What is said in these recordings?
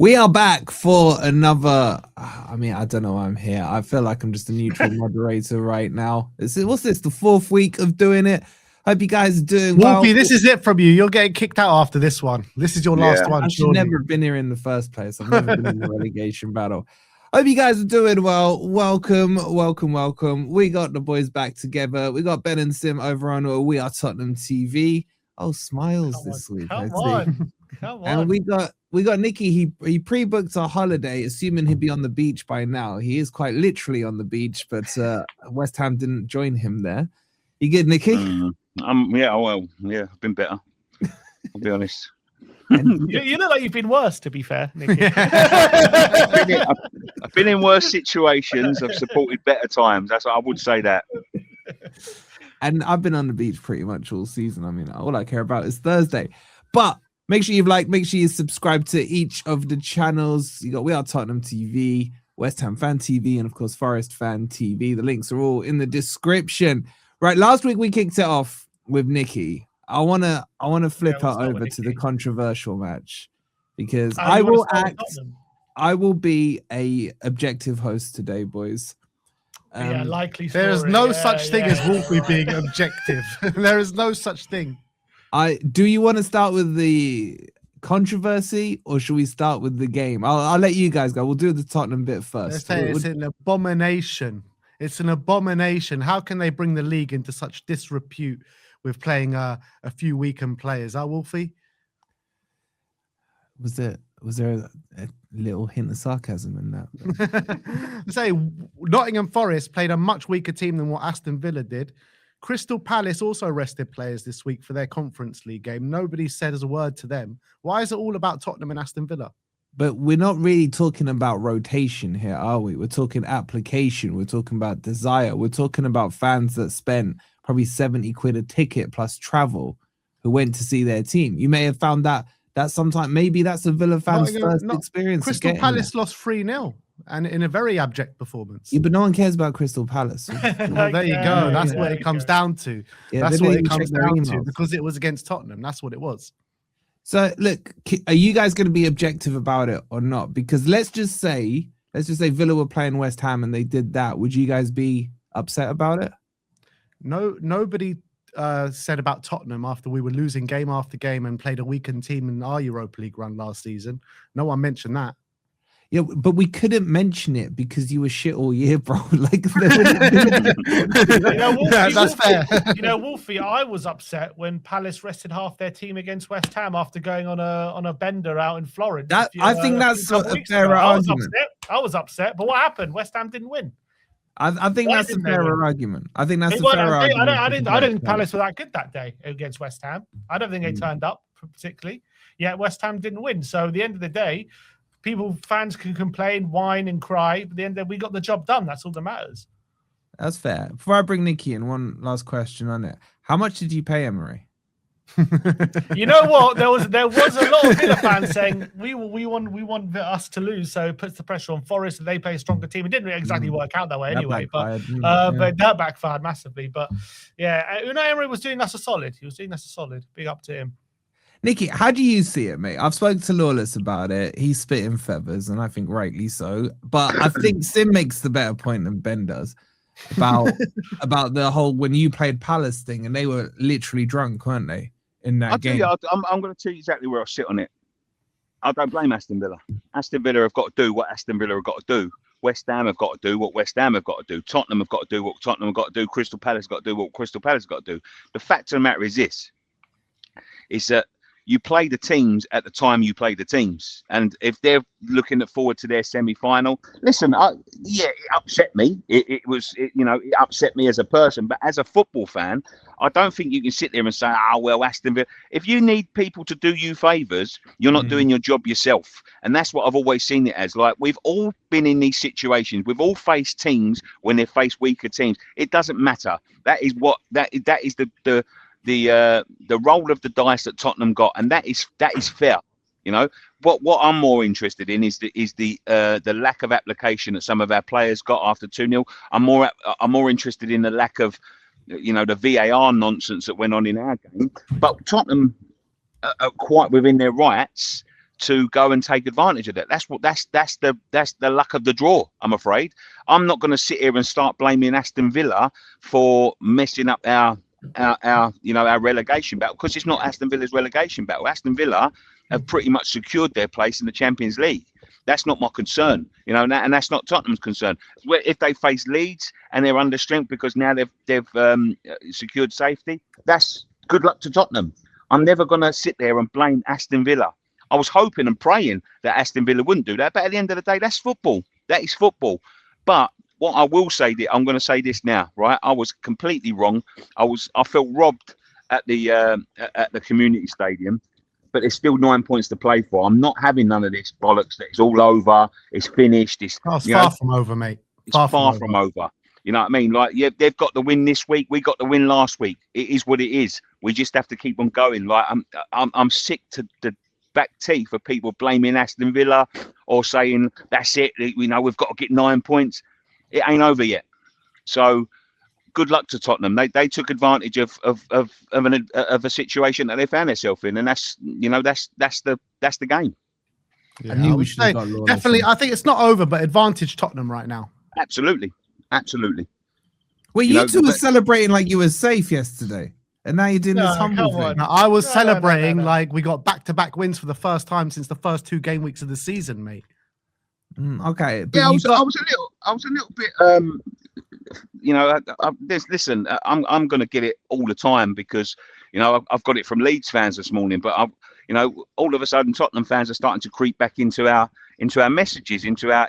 We are back for another. I mean, I don't know why I'm here. I feel like I'm just a neutral moderator right now. What's this? The fourth week of doing it. Hope you guys are doing well. Wolfie, this is it from you. You're getting kicked out after this one. This is your last one. I should never have been here in the first place. I've never been in the relegation battle. Hope you guys are doing well. Welcome. We got the boys back together. We got Ben and Sim over on WeAreTottenhamTV. Oh, smiles this week. Come on. And we got Nicky. He pre-booked our holiday, assuming he'd be on the beach by now. He is quite literally on the beach, but West Ham didn't join him there. You good, Nicky? I've been better. I'll be honest. You look like you've been worse, to be fair, Nicky. I've been in worse situations. I've supported better times. That's what I would say that. And I've been on the beach pretty much all season. I mean, all I care about is Thursday. But make sure you've liked, make sure you subscribe to each of the channels. You got We Are Tottenham TV, West Ham Fan TV, and of course Forest Fan TV. The links are all in the description. Right, last week we kicked it off with Nicky. I wanna flip her over to the controversial match because I will be a objective host today, boys. Likely. There is no such thing as Wolfie being objective. There is no such thing. Do you want to start with the controversy or should we start with the game? I'll let you guys go. We'll do the Tottenham bit first. Let's say it's an abomination. It's an abomination. How can they bring the league into such disrepute with playing a few weakened players? Wolfie? Was there a little hint of sarcasm in that? Say Nottingham Forest played a much weaker team than what Aston Villa did. Crystal Palace also rested players this week for their Conference League game. Nobody said a word to them. Why is it all about Tottenham and Aston Villa? But we're not really talking about rotation here, are we? We're talking application. We're talking about desire. We're talking about fans that spent probably 70 quid a ticket plus travel who went to see their team. You may have found that sometimes maybe that's a Villa fan's first experience. Crystal Palace lost 3-0 and in a very abject performance. Yeah, but no one cares about Crystal Palace. Well, there you go. That's what it comes down to. Yeah, that's what it comes down to because it was against Tottenham. That's what it was. So look, are you guys going to be objective about it or not? Because let's just say Villa were playing West Ham and they did that. Would you guys be upset about it? No, nobody said about Tottenham after we were losing game after game and played a weakened team in our Europa League run last season. No one mentioned that. Yeah, but we couldn't mention it because you were shit all year, bro. Like, that's fair. Wolfie, I was upset when Palace rested half their team against West Ham after going on a bender out in Florence. I think that's a fairer argument. I was upset, but what happened? West Ham didn't win. I think that's a fairer argument. I think that's a fairer argument. I didn't think Palace were that good that day against West Ham. I don't think they turned up particularly. Yeah, West Ham didn't win. So at the end of the day, fans can complain, whine, and cry. But at the end of the day, we got the job done. That's all that matters. That's fair. Before I bring Nicky in, one last question on it. How much did you pay Emery? You know what? There was a lot of Villa fans saying we want us to lose, so it puts the pressure on Forest and they play a stronger team. It didn't really exactly work out that way anyway, but that backfired massively. But yeah, Unai Emery was doing us a solid. He was doing us a solid. Big up to him. Nicky, how do you see it, mate? I've spoken to Lawless about it. He's spitting feathers, and I think rightly so. But I think Sim makes the better point than Ben does about the whole when you played Palace thing, and they were literally drunk, weren't they? In that game. I'm going to tell you exactly where I sit on it. I don't blame Aston Villa. Aston Villa have got to do what Aston Villa have got to do. West Ham have got to do what West Ham have got to do. Tottenham have got to do what Tottenham have got to do. Crystal Palace have got to do what Crystal Palace have got to do. The fact of the matter is this, is that you play the teams at the time you play the teams. And if they're looking forward to their semi-final, listen, it upset me. It upset me as a person. But as a football fan, I don't think you can sit there and say, Aston Villa. If you need people to do you favours, you're not doing your job yourself. And that's what I've always seen it as. Like, we've all been in these situations. We've all faced teams when they face weaker teams. It doesn't matter. That is the roll of the dice that Tottenham got, and that is fair. You know, what I'm more interested in is the lack of application that some of our players got after 2-0. I'm more interested in the lack of, the VAR nonsense that went on in our game. But Tottenham are quite within their rights to go and take advantage of that. That's the luck of the draw, I'm afraid. I'm not going to sit here and start blaming Aston Villa for messing up our relegation battle, because it's not Aston Villa's relegation battle. Aston Villa have pretty much secured their place in the Champions League. That's not my concern, and that's not Tottenham's concern. If they face Leeds and they're under strength because now they've secured safety, that's good luck to Tottenham. I'm never going to sit there and blame Aston Villa. I was hoping and praying that Aston Villa wouldn't do that, but at the end of the day, that's football. That is football. But what I will say, I'm going to say this now, right? I was completely wrong. I felt robbed at the community stadium, but there's still 9 points to play for. I'm not having none of this bollocks that it's all over, it's finished. It's far from over, mate. It's far from over. You know what I mean? Like, yeah, they've got the win this week. We got the win last week. It is what it is. We just have to keep on going. Like, I'm sick to the back teeth for people blaming Aston Villa or saying that's it. We've got to get 9 points. It ain't over yet. So good luck to Tottenham. They took advantage of a situation that they found themselves in, and that's the game. Yeah, I knew we should have got Lawless. Definitely, I think it's not over, but advantage Tottenham right now. Absolutely. Well, you two were celebrating like you were safe yesterday, and now you're doing this humble thing. No, I was celebrating like we got back-to-back wins for the first time since the first 2 game weeks of the season, mate. Okay. Yeah, I was a little bit. Listen, I'm going to get it all the time because I've got it from Leeds fans this morning, but all of a sudden Tottenham fans are starting to creep back into our messages, into our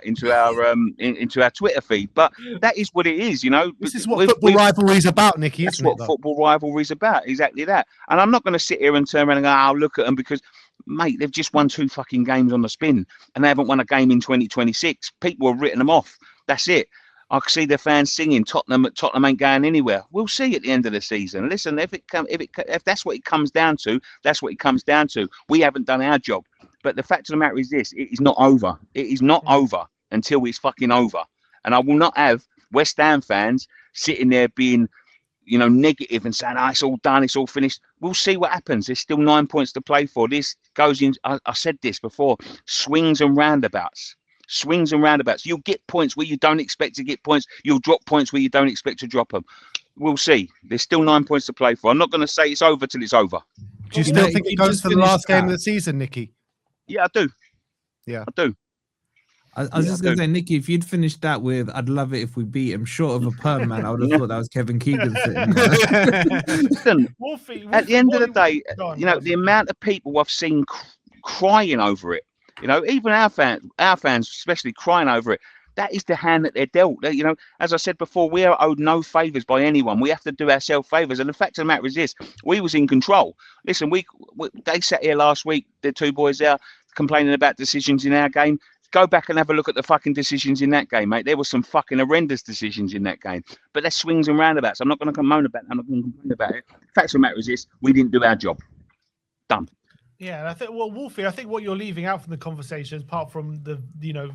Twitter feed. But that is what it is, This is what football rivalry is about, Nicky. That's what football rivalry is about. Exactly that. And I'm not going to sit here and turn around and go, "Oh, look at them," because, mate, they've just won 2 fucking games on the spin, and they haven't won a game in 2026. People have written them off. That's it. I can see the fans singing Tottenham ain't going anywhere. We'll see at the end of the season. Listen, if that's what it comes down to, that's what it comes down to. We haven't done our job. But the fact of the matter is this: it is not over. It is not over until it's fucking over. And I will not have West Ham fans sitting there being, negative and saying, it's all done, it's all finished. We'll see what happens. There's still 9 points to play for. This goes in. I said this before: swings and roundabouts. Swings and roundabouts. You'll get points where you don't expect to get points. You'll drop points where you don't expect to drop them. We'll see. There's still 9 points to play for. I'm not going to say it's over till it's over. Do you still think it goes to the last game of the season, Nicky? Yeah, I do. Yeah, I do. I was just going to say, Nicky, if you'd finished that with, "I'd love it if we beat him," short of a perm, man, I would have thought that was Kevin Keegan sitting there. Listen, Wolfie, at the end of the day, the amount of people I've seen crying over it, even our fans especially crying over it. That is the hand that they're dealt. As I said before, we are owed no favours by anyone. We have to do ourselves favours. And the fact of the matter is this: we was in control. Listen, they sat here last week, the 2 boys there, complaining about decisions in our game. Go back and have a look at the fucking decisions in that game, mate. There were some fucking horrendous decisions in that game. But there's swings and roundabouts. I'm not going to complain about it. I'm not going to complain about it. The fact of the matter is this: we didn't do our job. Done. Yeah, and I think, Wolfie, I think what you're leaving out from the conversation, apart from the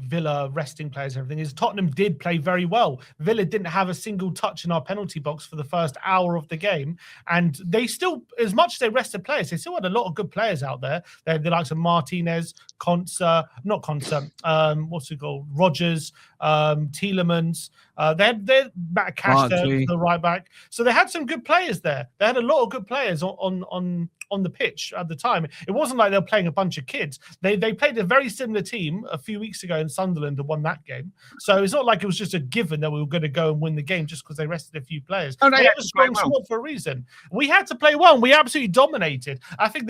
Villa resting players and everything, is Tottenham did play very well. Villa didn't have a single touch in our penalty box for the first hour of the game, and they still, as much as they rested players, they still had a lot of good players out there. They likes of Martinez, what's it called, Rogers, Tielemans. They had Matt Cash there, the right back. So they had some good players there. They had a lot of good players on the pitch at the time. It wasn't like they were playing a bunch of kids. They played a very similar team a few weeks ago in Sunderland and won that game. So it's not like it was just a given that we were going to go and win the game just because they rested a few players. They had a strong squad for a reason. We had to play well. We absolutely dominated. I think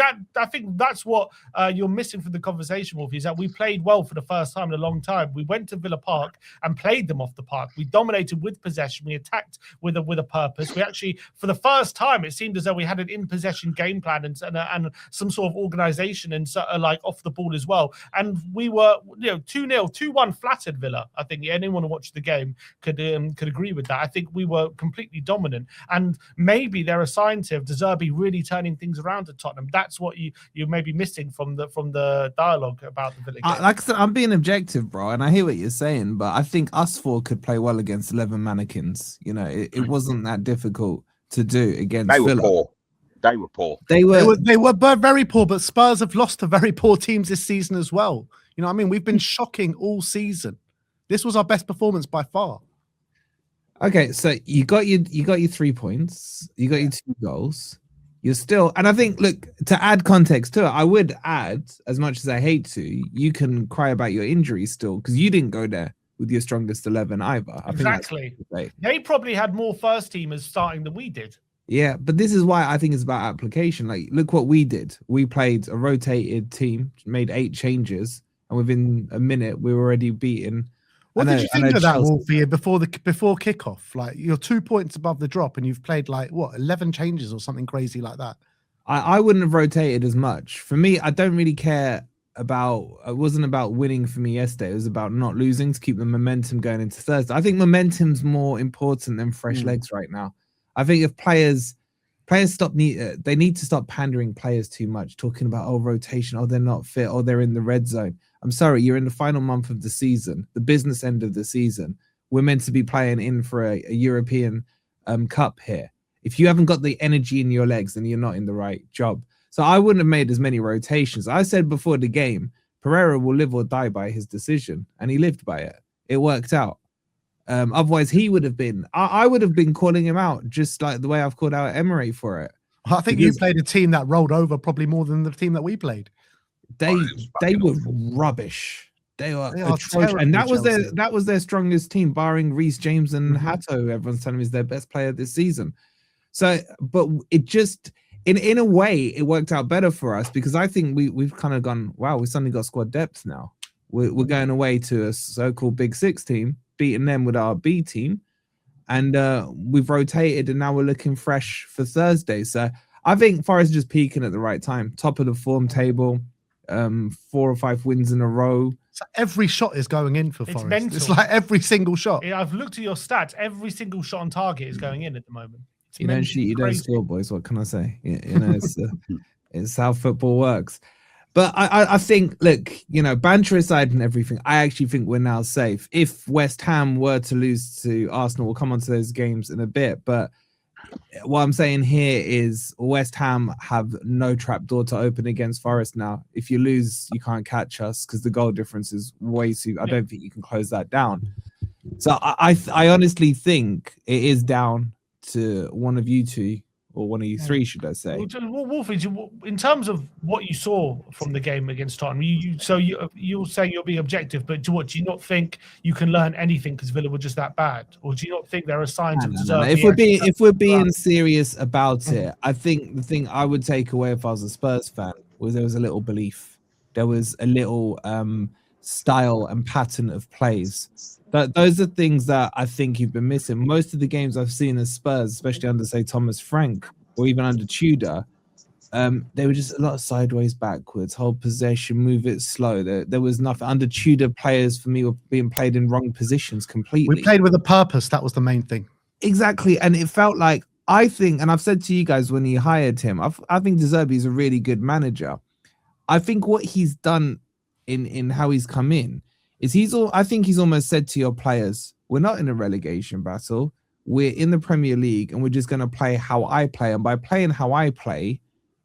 that's what you're missing from the conversation, Wolfie, is that we played well for the first time in a long time. We went to Villa Park and played them off the park. We dominated with possession. We attacked with a purpose. We actually, for the first time, it seemed as though we had an in-possession game plan and some sort of organisation and like off the ball as well. And we were 2-0, 2-1 flattered Villa. I think anyone who watched the game could agree with that. I think we were completely dominant, and maybe they're a sign of De Zerbi really turning things around at Tottenham. That's what you may be missing from the dialogue about the Villa game. Like I said, I'm being objective, bro, and I hear what you're saying, but I think us 4 could play well against 11 mannequins. It wasn't that difficult to do against Villa. They were poor. They were very poor, but Spurs have lost to very poor teams this season as well. You know what I mean? We've been shocking all season. This was our best performance by far. Okay, so you got your 3 points, you got your 2 goals. You're still, and I think, look, to add context to it, I would add, as much as I hate to, you can cry about your injuries still, because you didn't go there with your strongest 11 either. Exactly. They probably had more first teamers starting than we did. Yeah, but this is why I think it's about application. Like, look what we did. We played a rotated team, made 8 changes, and within a minute, we were already beaten. What did you think of that, Wolfie, before kickoff? Like, you're 2 points above the drop, and you've played like what 11 changes or something crazy like that. I wouldn't have rotated as much. For me, I don't really care about. It wasn't about winning for me yesterday. It was about not losing to keep the momentum going into Thursday. I think momentum's more important than fresh legs right now. I think if players they need to stop pandering players too much, talking about rotation, they're not fit, they're in the red zone. I'm sorry, you're in the final month of the season, the business end of the season. We're meant to be playing in for a European Cup here. If you haven't got the energy in your legs, then you're not in the right job. So I wouldn't have made as many rotations. I said before the game, Pereira will live or die by his decision, and he lived by it. It worked out. Otherwise, he would have been. I would have been calling him out, just like the way I've called out Emery for it. I think you played a team that rolled over probably more than the team that we played. They were rubbish. They were atrocious, and that was their strongest team, barring Reece James and Hato. Everyone's telling me is their best player this season. So, but it just in a way it worked out better for us, because I think we've kind of gone, wow, we suddenly got squad depth now. We're going away to a so-called Big Six team, beating them with our B team, and we've rotated, and now we're looking fresh for Thursday. So I think Forest just peaking at the right time, top of the form table, 4 or 5 wins in a row. So every shot is going in for Forest. Mental. It's like every single shot. Yeah, I've looked at your stats. Every single shot on target is going in at the moment. You don't shoot, you don't score, boys. What can I say? You know, it's how football works. But I think, look, you know, banter aside and everything, I actually think we're now safe. If West Ham were to lose to Arsenal, we'll come on to those games in a bit. But what I'm saying here is West Ham have no trapdoor to open against Forest now. If you lose, you can't catch us, because the goal difference is way too. I don't think you can close that down. So I honestly think it is down to one of you two, or one of you three, should I say? Well, Wolfie, in terms of what you saw from the game against Tottenham, you'll say you'll be objective, but do you not think you can learn anything because Villa were just that bad, or do you not think there are signs of deserve? If we're being serious about it, I think the thing I would take away if I was a Spurs fan was there was a little belief, there was a little style and pattern of plays. Those are things that I think you've been missing. Most of the games I've seen as Spurs, especially under, say, Thomas Frank, or even under Tudor, they were just a lot of sideways, backwards, hold possession, move it slow. There was nothing. Under Tudor, players for me were being played in wrong positions completely. We played with a purpose. That was the main thing. Exactly. And it felt like, I think, and I've said to you guys when you hired him, I think De Zerbi is a really good manager. I think what he's done in how he's come in is I think he's almost said to your players, we're not in a relegation battle. We're in the Premier League, and we're just going to play how I play. And by playing how I play,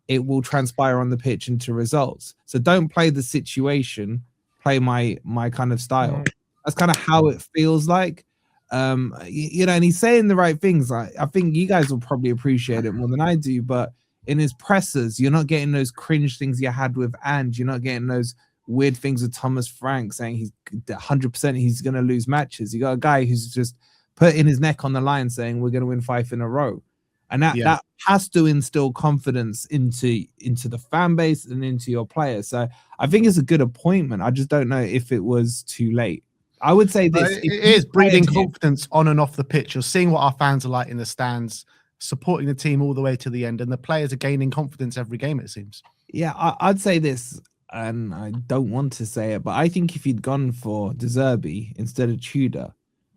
it will transpire on the pitch into results. So don't play the situation, play my kind of style. That's kind of how it feels like. You know, and he's saying the right things. I think you guys will probably appreciate it more than I do. But in his pressers, you're not getting those cringe things you had with And. You're not getting those weird things with Thomas Frank saying he's 100% he's going to lose matches. You got a guy who's just putting his neck on the line saying we're going to win 5 in a row. And that has to instill confidence into the fan base and into your players. So I think it's a good appointment. I just don't know if it was too late. I would say this. It is breeding confidence on and off the pitch. You're seeing what our fans are like in the stands, supporting the team all the way to the end. And the players are gaining confidence every game, it seems. Yeah, I'd say this. And I don't want to say it, but I think if you'd gone for De Zerbi instead of Tudor,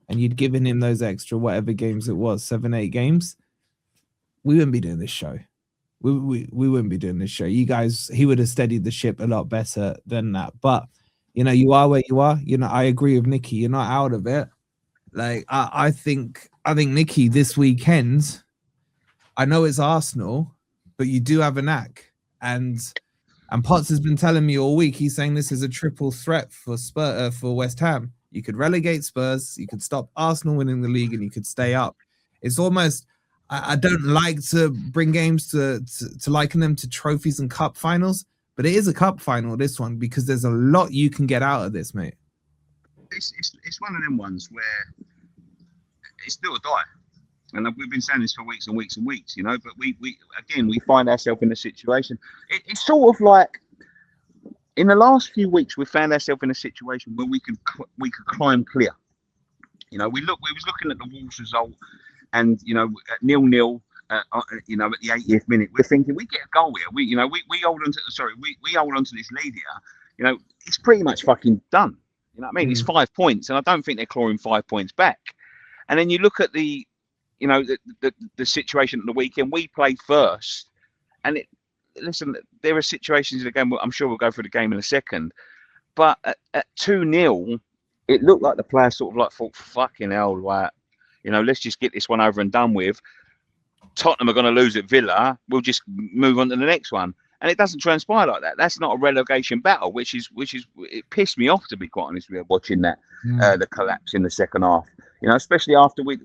and you'd given him those extra whatever games it was, 7-8 games, we wouldn't be doing this show. We wouldn't be doing this show. You guys, he would have steadied the ship a lot better than that. But you know, you are where you are. You know, I agree with Nicky. You're not out of it. Like I think Nicky this weekend. I know it's Arsenal, but you do have a knack. And Potts has been telling me all week, he's saying this is a triple threat for for West Ham. You could relegate Spurs, you could stop Arsenal winning the league, and you could stay up. It's almost, I don't like to bring games to liken them to trophies and cup finals, but it is a cup final, this one, because there's a lot you can get out of this, mate. It's one of them ones where it's do or die. And we've been saying this for weeks and weeks and weeks, you know, but we find ourselves in a situation. It's sort of like in the last few weeks, we found ourselves in a situation where we could climb clear. You know, we was looking at the Wolves result, and you know, at 0-0, you know, at the 80th minute, we're thinking we get a goal here. We hold on to we hold on to this lead here. You know, it's pretty much fucking done. You know what I mean? It's 5 points, and I don't think they're clawing 5 points back. And then you look at the situation at the weekend. We played first, and listen, there are situations in the game. I'm sure we'll go through the game in a second, but at 2-0, it looked like the players sort of like thought, "Fucking hell, like, you know, let's just get this one over and done with. Tottenham are going to lose at Villa. We'll just move on to the next one." And it doesn't transpire like that. That's not a relegation battle, which is it pissed me off, to be quite honest with you, watching that the collapse in the second half. You know, especially after we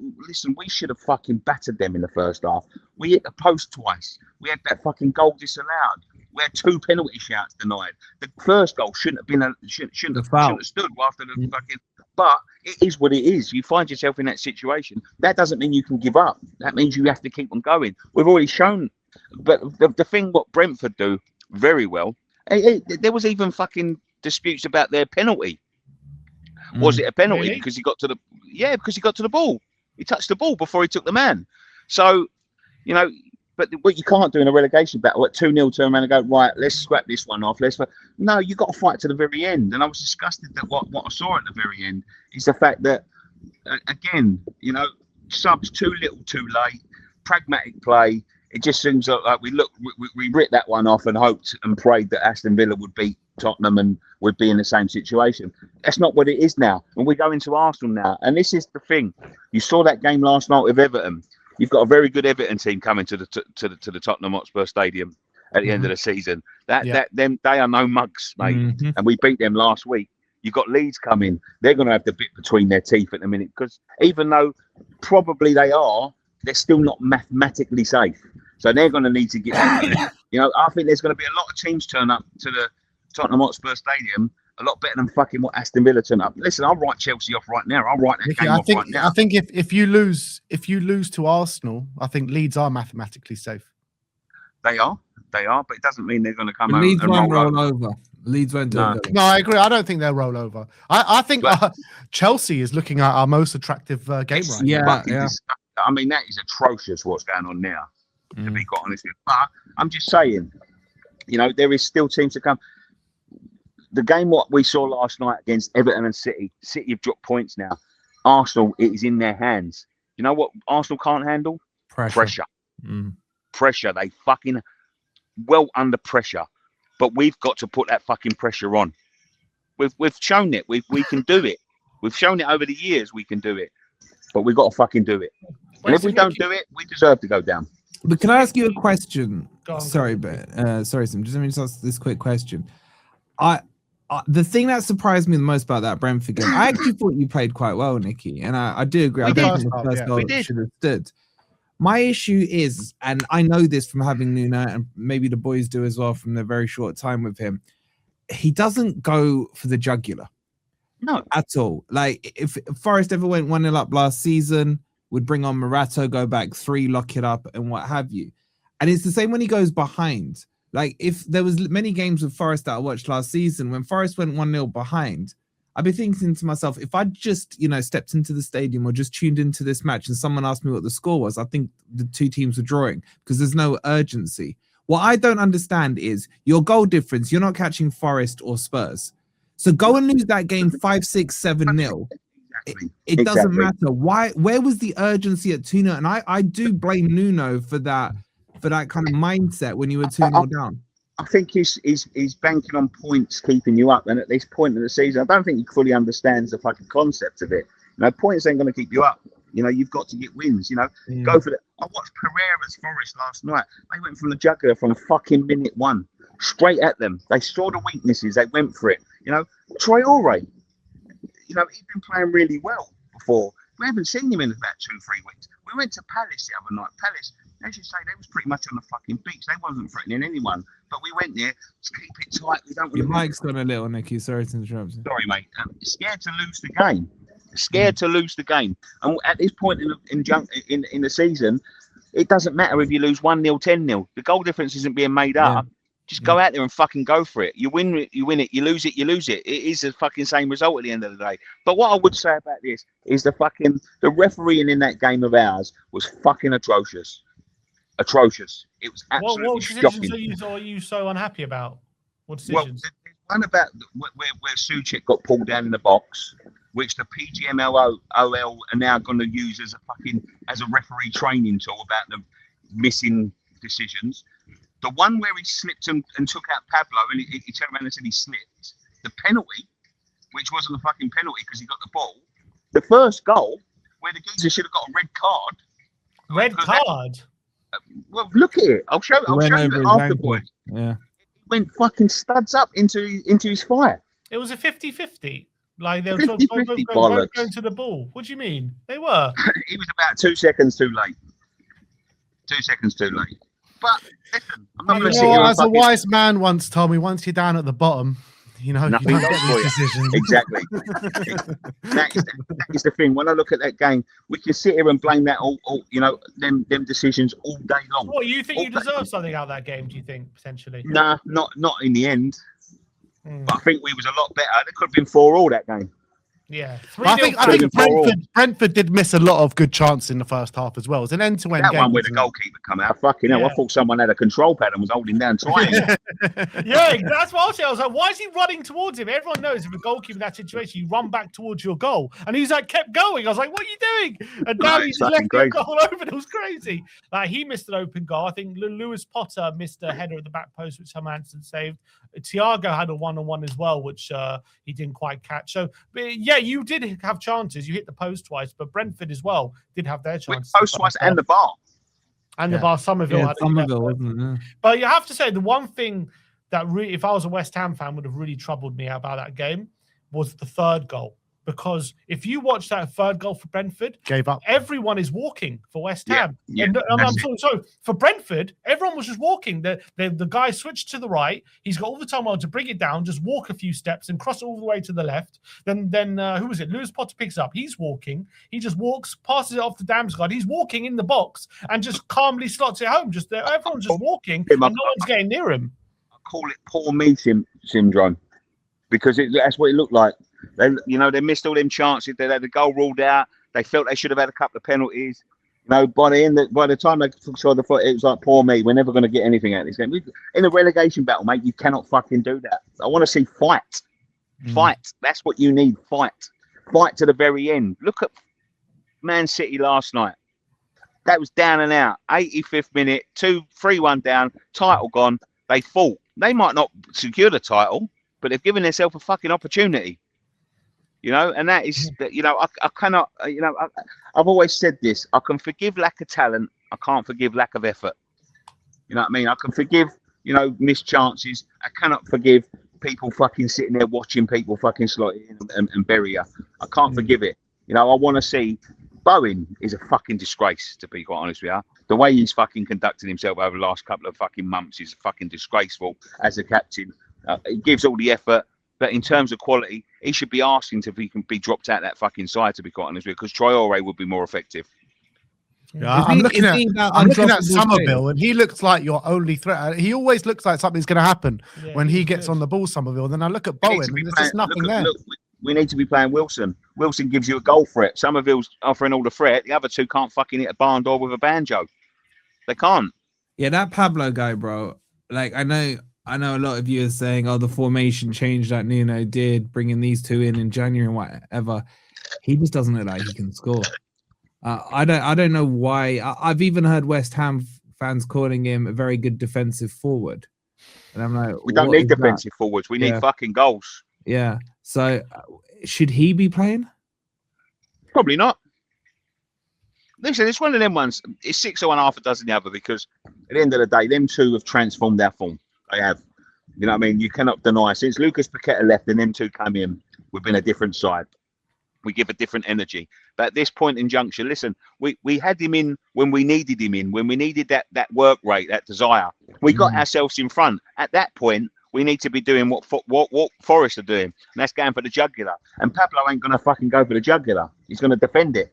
should have fucking battered them in the first half. We hit the post twice. We had that fucking goal disallowed. We had 2 penalty shouts denied. The first goal shouldn't have shouldn't have stood after the fucking. But it is what it is. You find yourself in that situation. That doesn't mean you can give up. That means you have to keep on going. We've already shown. But the thing what Brentford do very well, there was even fucking disputes about their penalty. Was it a penalty really? Because he got to the ball. He touched the ball before he took the man. So, you know, but what you can't do in a relegation battle at 2-0, turn around and go, right, let's scrap this one off. No, you got to fight to the very end. And I was disgusted that what I saw at the very end is the fact that, again, you know, subs too little, too late, pragmatic play. It just seems like we ripped that one off and hoped and prayed that Aston Villa would beat Tottenham and would be in the same situation. That's not what it is now. And we go into Arsenal now. And this is the thing. You saw that game last night with Everton. You've got a very good Everton team coming to the Tottenham Hotspur Stadium at the end of the season. They are no mugs, mate. And we beat them last week. You've got Leeds coming. They're going to have the bit between their teeth at the minute, because even though probably they're still not mathematically safe. So they're going to need to get you know, I think there's going to be a lot of teams turn up to the Tottenham Hotspur Stadium a lot better than fucking what Aston Villa turn up. Listen, I'll write Chelsea off right now. I'll write that game off right now. I think if you lose to Arsenal, I think Leeds are mathematically safe. They are, but it doesn't mean they're going to come out Leeds and won't roll over. Leeds won't do it. No, I agree. I don't think they'll roll over. I think Chelsea is looking at our most attractive game right now. Yeah. I mean, that is atrocious what's going on now, to be quite honest with you. But I'm just saying, you know, there is still teams to come. The game what we saw last night against Everton and City have dropped points now. Arsenal, it is in their hands. You know what Arsenal can't handle? Pressure. Pressure. They fucking well under pressure. But we've got to put that fucking pressure on. We've shown it. We can do it. We've shown it over the years we can do it. But we've got to fucking do it. And if we don't do it, we deserve to go down. But can I ask you a question? Sorry, Sim. Just let me ask this quick question. The thing that surprised me the most about that Brentford game, I actually thought you played quite well, Nicky, and I do agree. I don't think the first goal should have stood. My issue is, and I know this from having Nuno, and maybe the boys do as well from the very short time with him, he doesn't go for the jugular. No, at all. Like, if Forest ever went 1-0 up last season, would bring on Morata, go back 3, lock it up, and what have you. And it's the same when he goes behind. Like, if there was many games with Forest that I watched last season, when Forest went 1-0 behind, I'd be thinking to myself, if I just, stepped into the stadium or just tuned into this match and someone asked me what the score was, I think the two teams were drawing because there's no urgency. What I don't understand is your goal difference. You're not catching Forest or Spurs. So go and lose that game 5-6, 7-0. It doesn't matter. Why? Where was the urgency at 2-0? And I do blame Nuno for that kind of mindset when you were 2-0 down. I think he's banking on points keeping you up, and at this point in the season, I don't think he fully understands the fucking concept of it. Points ain't going to keep you up. You know, you've got to get wins. You know, go for it. I watched Pereira's Forest last night. They went from the jugular from fucking minute 1 straight at them. They saw the weaknesses. They went for it. You know, Traore. You know, he's been playing really well before. We haven't seen him in about 2-3 weeks. We went to Palace the other night. Palace, as you say, they was pretty much on the fucking beach. They wasn't threatening anyone. But we went there to keep it tight. We don't. Your mic's gone a little, Nicky. Sorry to interrupt you. Sorry, mate. Scared to lose the game. Scared to lose the game. And at this point in the season, it doesn't matter if you lose 1-0, 10-0. The goal difference isn't being made up. Just go out there and fucking go for it. You win it, you win it. You lose it, you lose it. It is the fucking same result at the end of the day. But what I would say about this is the refereeing in that game of ours was fucking atrocious. Atrocious. It was absolutely what shocking. decisions are you so unhappy about? What decisions? Well, there's one about where Suchek got pulled down in the box, which the PGMOL are now going to use as a referee training tool about the missing decisions. The one where he slipped and took out Pablo, and he turned around and said he slipped. The penalty, which wasn't a fucking penalty because he got the ball. The first goal, where the geezer should have got a red card. Red card? Well, look at it. I'll show you it afterwards. Yeah. It went fucking studs up into his fire. It was a 50-50. Like they were 50-50 going to the ball. What do you mean? They were. He was about 2 seconds too late. 2 seconds too late. But listen, I'm not going to sit here. As a wise man once told me, once you're down at the bottom, you know, nothing you don't get these decisions. Exactly. that is the thing. When I look at that game, we can sit here and blame that all you know, them decisions all day long. What, you think you deserve something out of that game, do you think, potentially? Nah, not in the end. But I think we was a lot better. There could have been 4-4 that game. Yeah. I think Brentford did miss a lot of good chances in the first half as well. It was an end-to-end game. That one where the goalkeeper come out. Fucking hell, I thought someone had a control pad and was holding down trying. Yeah, that's what I was saying. I was like, why is he running towards him? Everyone knows if a goalkeeper in that situation, you run back towards your goal. And he's like, kept going. I was like, what are you doing? And now he's left the goal open. It was crazy. Like, he missed an open goal. I think Lewis Potter missed a header at the back post, which Hermansen saved. Thiago had a one-on-one as well, which he didn't quite catch. So, but yeah, you did have chances. You hit the post twice, but Brentford as well did have their chances. Post twice and the bar. And the bar, Somerville. Yeah, Somerville, wasn't it? But you have to say, the one thing that really, if I was a West Ham fan, would have really troubled me about that game was the third goal. Because if you watch that third goal for Brentford, gave up. Everyone is walking for West Ham. Yeah, and I'm so for Brentford, everyone was just walking. The guy switched to the right. He's got all the time to bring it down, just walk a few steps and cross it all the way to the left. Then who was it? Lewis Potter picks up. He's walking. He just walks, passes it off to Damsgaard. He's walking in the box and just calmly slots it home. Just everyone's just walking, and no one's getting near him. I call it poor me syndrome because that's what it looked like. They missed all them chances. They had the goal ruled out. They felt they should have had a couple of penalties. By the time they saw the foot, it was like, poor me. We're never going to get anything out of this game. In a relegation battle, mate, you cannot fucking do that. I want to see fight. Fight. That's what you need. Fight to the very end. Look at Man City last night. That was down and out. 85th minute, 3-1 down, title gone. They fought. They might not secure the title, but they've given themselves a fucking opportunity. And that is, I cannot, I've always said this. I can forgive lack of talent. I can't forgive lack of effort. You know what I mean? I can forgive, missed chances. I cannot forgive people fucking sitting there watching people fucking slot in and bury you. I can't forgive it. I want to see. Bowen is a fucking disgrace, to be quite honest with you. The way he's fucking conducted himself over the last couple of fucking months is fucking disgraceful as a captain. He gives all the effort. But in terms of quality, he should be asking if he can be dropped out that fucking side, to be quite honest with you, because Traore would be more effective. Yeah, I'm looking at Somerville, and he looks like your only threat. He always looks like something's going to happen when he gets on the ball, Somerville. Then I look at Bowen, and there's just nothing there. We need to be playing Wilson. Wilson gives you a goal threat. Somerville's offering all the threat. The other two can't fucking hit a barn door with a banjo. They can't. Yeah, that Pablo guy, bro. Like, I know a lot of you are saying, the formation change that Nuno did, bringing these two in January and whatever. He just doesn't look like he can score. I don't know why. I've even heard West Ham fans calling him a very good defensive forward. And I'm like, we don't need defensive forwards. We need fucking goals. Yeah. So should he be playing? Probably not. Listen, it's one of them ones. It's 6 or 1/2 a dozen the other, because at the end of the day, them two have transformed our form. They have. You know what I mean? You cannot deny. Since Lucas Paqueta left and them two come in, we've been a different side. We give a different energy. But at this point in juncture, listen, we had him in when we needed him in, when we needed that work rate, that desire. We got ourselves in front. At that point, we need to be doing what Forest are doing, and that's going for the jugular. And Pablo ain't gonna fucking go for the jugular. He's gonna defend it.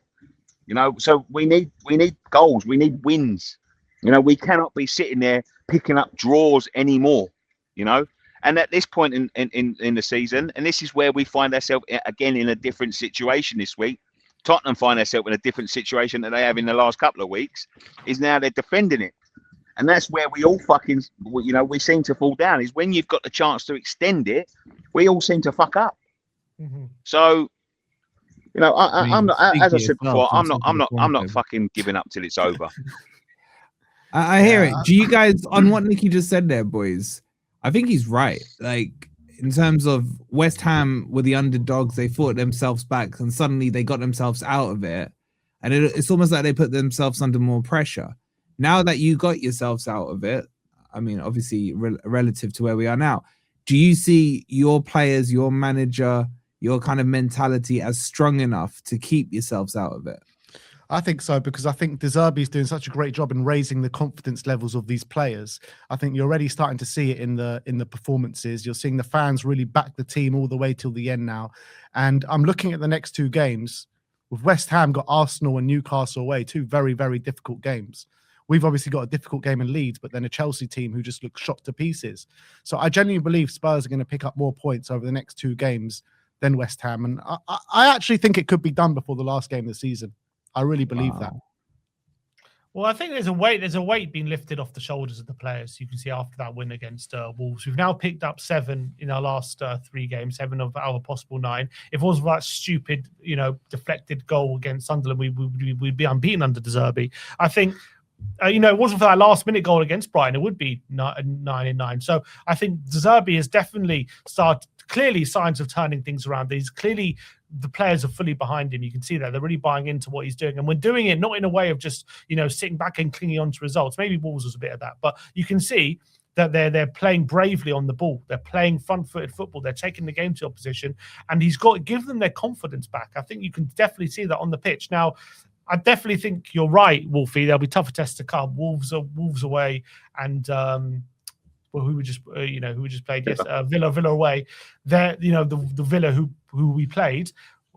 You know, so we need goals. We need wins. You know, we cannot be sitting there picking up draws anymore. You know, and at this point in the season, and this is where we find ourselves again in a different situation this week. Tottenham find themselves in a different situation that they have in the last couple of weeks. Is now they're defending it, and that's where we all fucking, you know, we seem to fall down. Is when you've got the chance to extend it, we all seem to fuck up. So, you know, I'm not, as I said before, I'm not fucking giving up till it's over. I hear it. Do you guys, on what Nicky just said there, boys? I think he's right. Like, in terms of West Ham were the underdogs, they fought themselves back and suddenly they got themselves out of it. And it's almost like they put themselves under more pressure. Now that you got yourselves out of it, I mean, obviously relative to where we are now, do you see your players, your manager, your kind of mentality as strong enough to keep yourselves out of it? I think so, because I think De Zerbi's doing such a great job in raising the confidence levels of these players. I think you're already starting to see it in the performances. You're seeing the fans really back the team all the way till the end now. And I'm looking at the next two games. With West Ham got Arsenal and Newcastle away, two very, very difficult games. We've obviously got a difficult game in Leeds, but then a Chelsea team who just look shot to pieces. So I genuinely believe Spurs are going to pick up more points over the next two games than West Ham. And I actually think it could be done before the last game of the season. I really believe that. Well, I think there's a weight being lifted off the shoulders of the players. You can see after that win against Wolves, we've now picked up 7 in our last 3 games, 7 of our possible 9. If it wasn't for that stupid, you know, deflected goal against Sunderland, we'd be unbeaten under De Zerbi. I think, you know, it wasn't for that last-minute goal against Brighton, it would be 9-9. So I think De Zerbi has definitely started, clearly signs of turning things around. These clearly the players are fully behind him. You can see that they're really buying into what he's doing, and we're doing it not in a way of just, you know, sitting back and clinging on to results. Maybe Wolves was a bit of that, but you can see that they're playing bravely on the ball. They're playing front-footed football. They're taking the game to opposition, and he's got to give them their confidence back. I think you can definitely see that on the pitch now. I definitely think you're right, Wolfie. There'll be tougher tests to come. Wolves away, and well, who we just played? Yes, Villa away. They're, you know, the Villa who we played.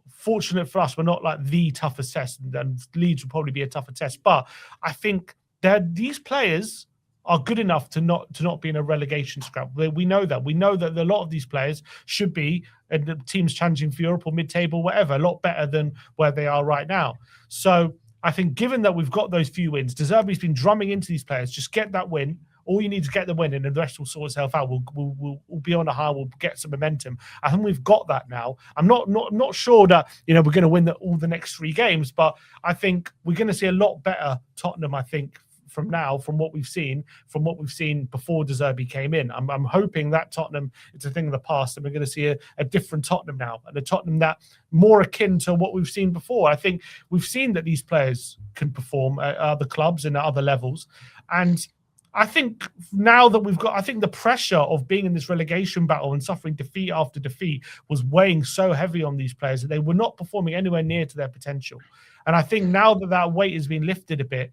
Fortunate for us, we're not like the toughest test, and Leeds will probably be a tougher test. But I think that these players are good enough to not be in a relegation scrap. We know that. We know that a lot of these players should be in the teams challenging for Europe or mid-table, whatever, a lot better than where they are right now. So I think given that we've got those few wins, De Zerbi's been drumming into these players, just get that win. All you need to get the win, and the rest will sort itself out. We'll be on a high. We'll get some momentum. I think we've got that now. I'm not sure that, you know, we're going to win all the next 3 games, but I think we're going to see a lot better Tottenham, I think, from now, from what we've seen before De Zerbi came in. I'm hoping that Tottenham, it's a thing of the past, and we're going to see a different Tottenham now, and a Tottenham that more akin to what we've seen before. I think we've seen that these players can perform at other clubs and at other levels, and I think now that I think the pressure of being in this relegation battle and suffering defeat after defeat was weighing so heavy on these players that they were not performing anywhere near to their potential. And I think now that weight has been lifted a bit,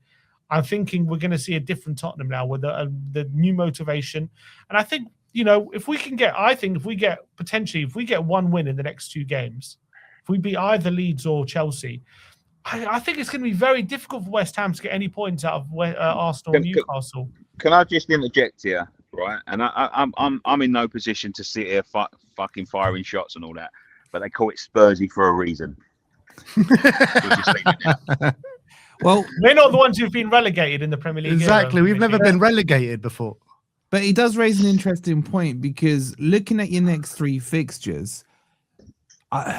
I'm thinking we're going to see a different Tottenham now with the new motivation. And I think, you know, if we get 1 win in the next 2 games, if we beat either Leeds or Chelsea, I think it's going to be very difficult for West Ham to get any points out of Arsenal and Newcastle. Can I just interject here, right? And I'm in no position to sit here fucking firing shots and all that, but they call it Spursy for a reason. Well, we're not the ones who've been relegated in the Premier League. Exactly, we've never been relegated before. But he does raise an interesting point, because looking at your next 3 fixtures,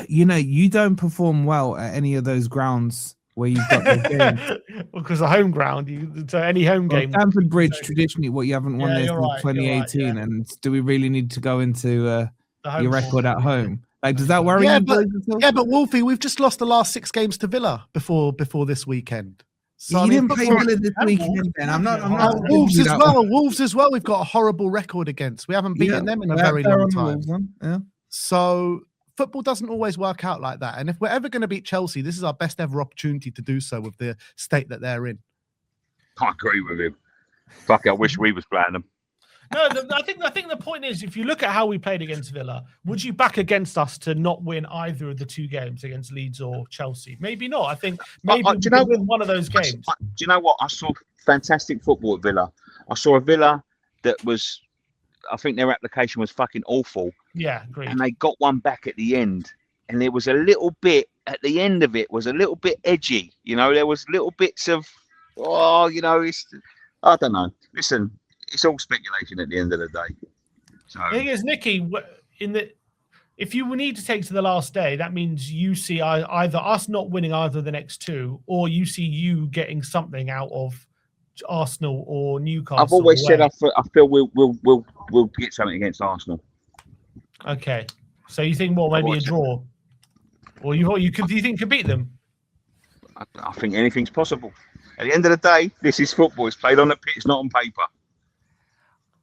you know, you don't perform well at any of those grounds where you've got the game. Because the home ground, so any home game. Stamford Bridge, traditionally, what you haven't won there since 2018, right. And do we really need to go into your record at home? Like, does that worry you? But Wolfie, we've just lost the last 6 games to Villa before this weekend. So, You didn't play Villa this weekend, Ben. I'm not. Wolves as well. Wolves as well. We've got a horrible record against. We haven't beaten them in a very long time. Yeah. So football doesn't always work out like that. And if we're ever going to beat Chelsea, this is our best ever opportunity to do so with the state that they're in. I agree with him. Fuck, I wish we was playing them. No, I think the point is, if you look at how we played against Villa, would you back against us to not win either of the two games against Leeds or Chelsea? Maybe not. I think maybe we could win one of those games. Do you know what? I saw fantastic football at Villa. I saw a Villa that was, I think their application was fucking awful. Yeah, agreed. And they got one back at the end. And there was a little bit, at the end of it, was a little bit edgy. You know, there was little bits of, it's, I don't know. Listen, it's all speculation at the end of the day. So the thing is, Nicky, if you need to take to the last day, that means you see either us not winning either of the next two, or you see you getting something out of Arsenal or Newcastle. I've always said I feel we'll get something against Arsenal. Okay, so you think maybe a draw, or do you think you can beat them? I think anything's possible. At the end of the day, this is football. It's played on the pitch, not on paper.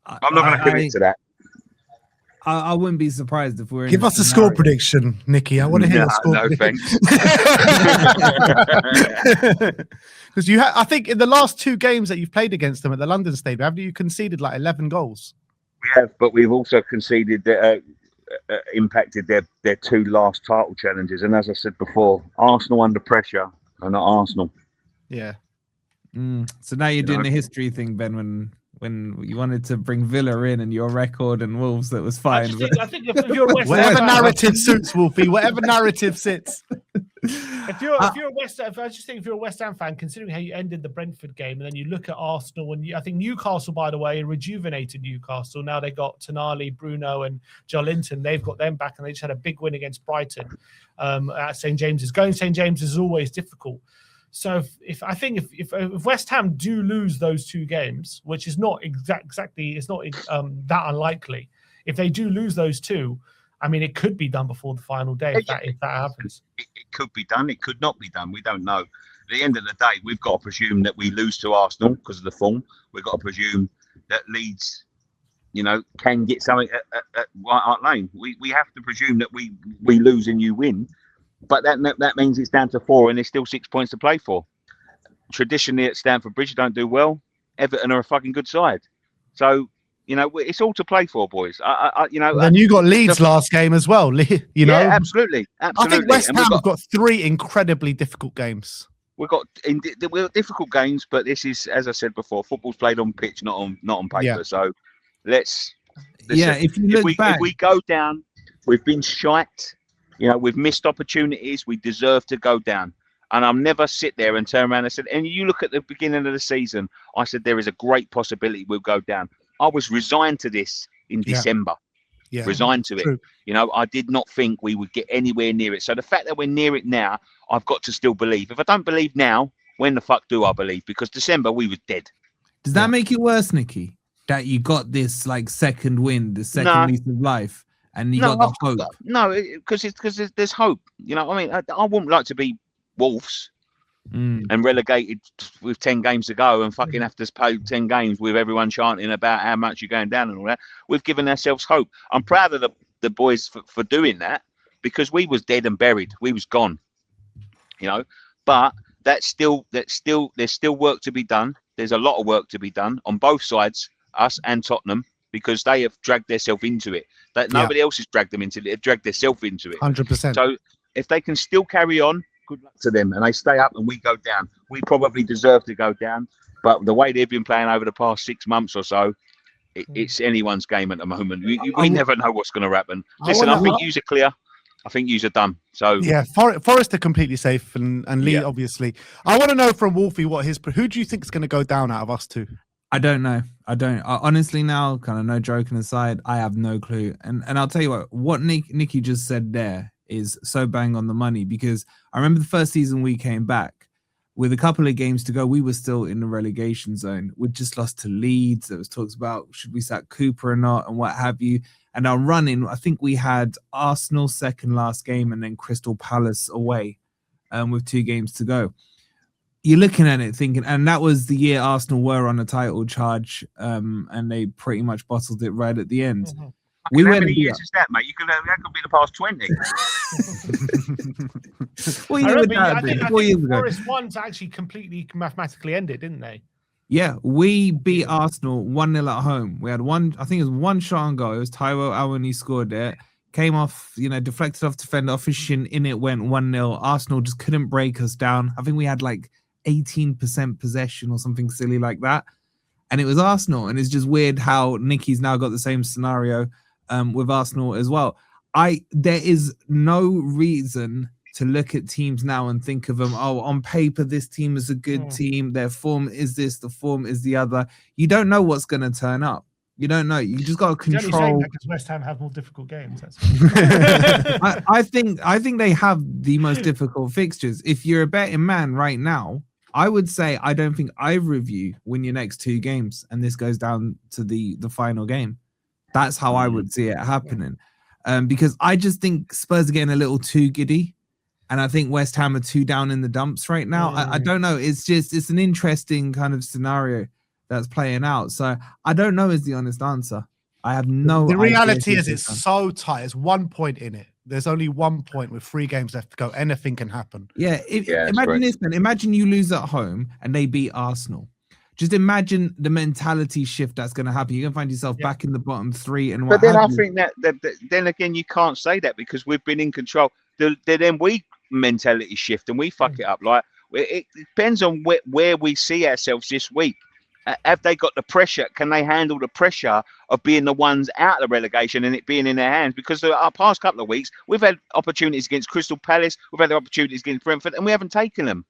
I'm not going to commit to that. I wouldn't be surprised if we're. Give us a score prediction, Nicky. I want to hear a score prediction. Thanks. Because I think in the last two games that you've played against them at the London Stadium, haven't you conceded like 11 goals? We have, but we've also conceded that impacted their two last title challenges. And as I said before, Arsenal under pressure are not Arsenal. Yeah. So now you're doing the history thing, Ben, when you wanted to bring Villa in and your record and Wolves, that was fine. I think if you're a West whatever Ham narrative suits, Wolfie, whatever narrative sits. If you're a West Ham, I just think if you're a West Ham fan, considering how you ended the Brentford game, and then you look at Arsenal, and I think Newcastle, by the way, rejuvenated Newcastle. Now they got Tonali, Bruno, and Joelinton. They've got them back, and they just had a big win against Brighton at St James's. Going to St James's is always difficult. So if West Ham do lose those two games, which is not exactly, it's not that unlikely. If they do lose those two, I mean, it could be done before the final day if that happens. It could be done. It could not be done. We don't know. At the end of the day, we've got to presume that we lose to Arsenal because of the form. We've got to presume that Leeds, can get something at White Hart Lane. We have to presume that we lose and you win. But that means it's down to 4 and there's still 6 points to play for. Traditionally at Stamford Bridge, don't do well. Everton are a fucking good side. So, it's all to play for, boys. Then you got Leeds last game as well, Yeah, absolutely. I think West Ham have got 3 incredibly difficult games. We're difficult games, but this is, as I said before, football's played on pitch, not on paper. Yeah. So listen, if you look back, if we go down, we've been shite. We've missed opportunities. We deserve to go down. And I'll never sit there and turn around and say, and you look at the beginning of the season, I said, there is a great possibility we'll go down. I was resigned to this in December. Yeah. Resigned to it. I did not think we would get anywhere near it. So the fact that we're near it now, I've got to still believe. If I don't believe now, when the fuck do I believe? Because December, we were dead. Does that make it worse, Nicky? That you got this second win, the second lease of life? And you got the hope. No, because there's hope. I wouldn't like to be Wolves and relegated with 10 games to go and fucking have to play 10 games with everyone chanting about how much you're going down and all that. We've given ourselves hope. I'm proud of the boys for doing that because we was dead and buried. We was gone. But there's still work to be done. There's a lot of work to be done on both sides, us and Tottenham, because they have dragged themselves into it. That nobody else has dragged them into it. They've dragged themselves into it. 100%. So if they can still carry on, good luck to them. And they stay up and we go down. We probably deserve to go down. But the way they've been playing over the past 6 months or so, it's anyone's game at the moment. We never know what's going to happen. Listen, I think yous are clear. I think yous are done. So yeah, Forest are completely safe and Lee obviously. I want to know from Wolfie who do you think is going to go down out of us two? I don't know. Honestly, now, kind of no joking aside, I have no clue. And I'll tell you what Nicky just said there is so bang on the money, because I remember the first season we came back with a couple of games to go, we were still in the relegation zone. We just lost to Leeds. There was talks about should we sack Cooper or not and what have you. And our running, I think we had Arsenal second last game and then Crystal Palace away with 2 games to go. you're looking at it thinking, and that was the year Arsenal were on a title charge, and they pretty much bottled it right at the end. Mhm. We How went many years is that, mate? That could be the past 20. What you did with that? I think 4 years ago. Forest once actually completely mathematically ended, didn't they? Yeah, we beat Arsenal 1-0 at home. We had I think it was one shot on goal. It was Taiwo Awoniyi scored it. Came off, deflected off defender. Officiant in it went 1-0. Arsenal just couldn't break us down. I think we had like 18% possession or something silly like that. And it was Arsenal. And it's just weird how Nicky's now got the same scenario with Arsenal as well. There is no reason to look at teams now and think of them, on paper, this team is a good team. Their form is this, the form is the other. You don't know what's going to turn up. You don't know. You just got to control. You're only saying that because West Ham have more difficult games. That's I think they have the most difficult fixtures. If you're a betting man right now, I would say I don't think either of you win your next 2 games, and this goes down to the final game. That's how I would see it happening. Because I just think Spurs are getting a little too giddy. And I think West Ham are too down in the dumps right now. I don't know. It's an interesting kind of scenario that's playing out. So I don't know is the honest answer. I have no idea. The reality is it's so tight. It's 1 point in it. There's only 1 point with 3 games left to go. Anything can happen. Yeah. Imagine this, man. Imagine you lose at home and they beat Arsenal. Just imagine the mentality shift that's going to happen. You're going to find yourself back in the bottom 3. But then I think that then again, you can't say that because we've been in control. Then we mentality shift and we fuck it up. Like it depends on where we see ourselves this week. Have they got the pressure? Can they handle the pressure of being the ones out of relegation and it being in their hands? Because our past couple of weeks, we've had opportunities against Crystal Palace, we've had the opportunities against Brentford, and we haven't taken them.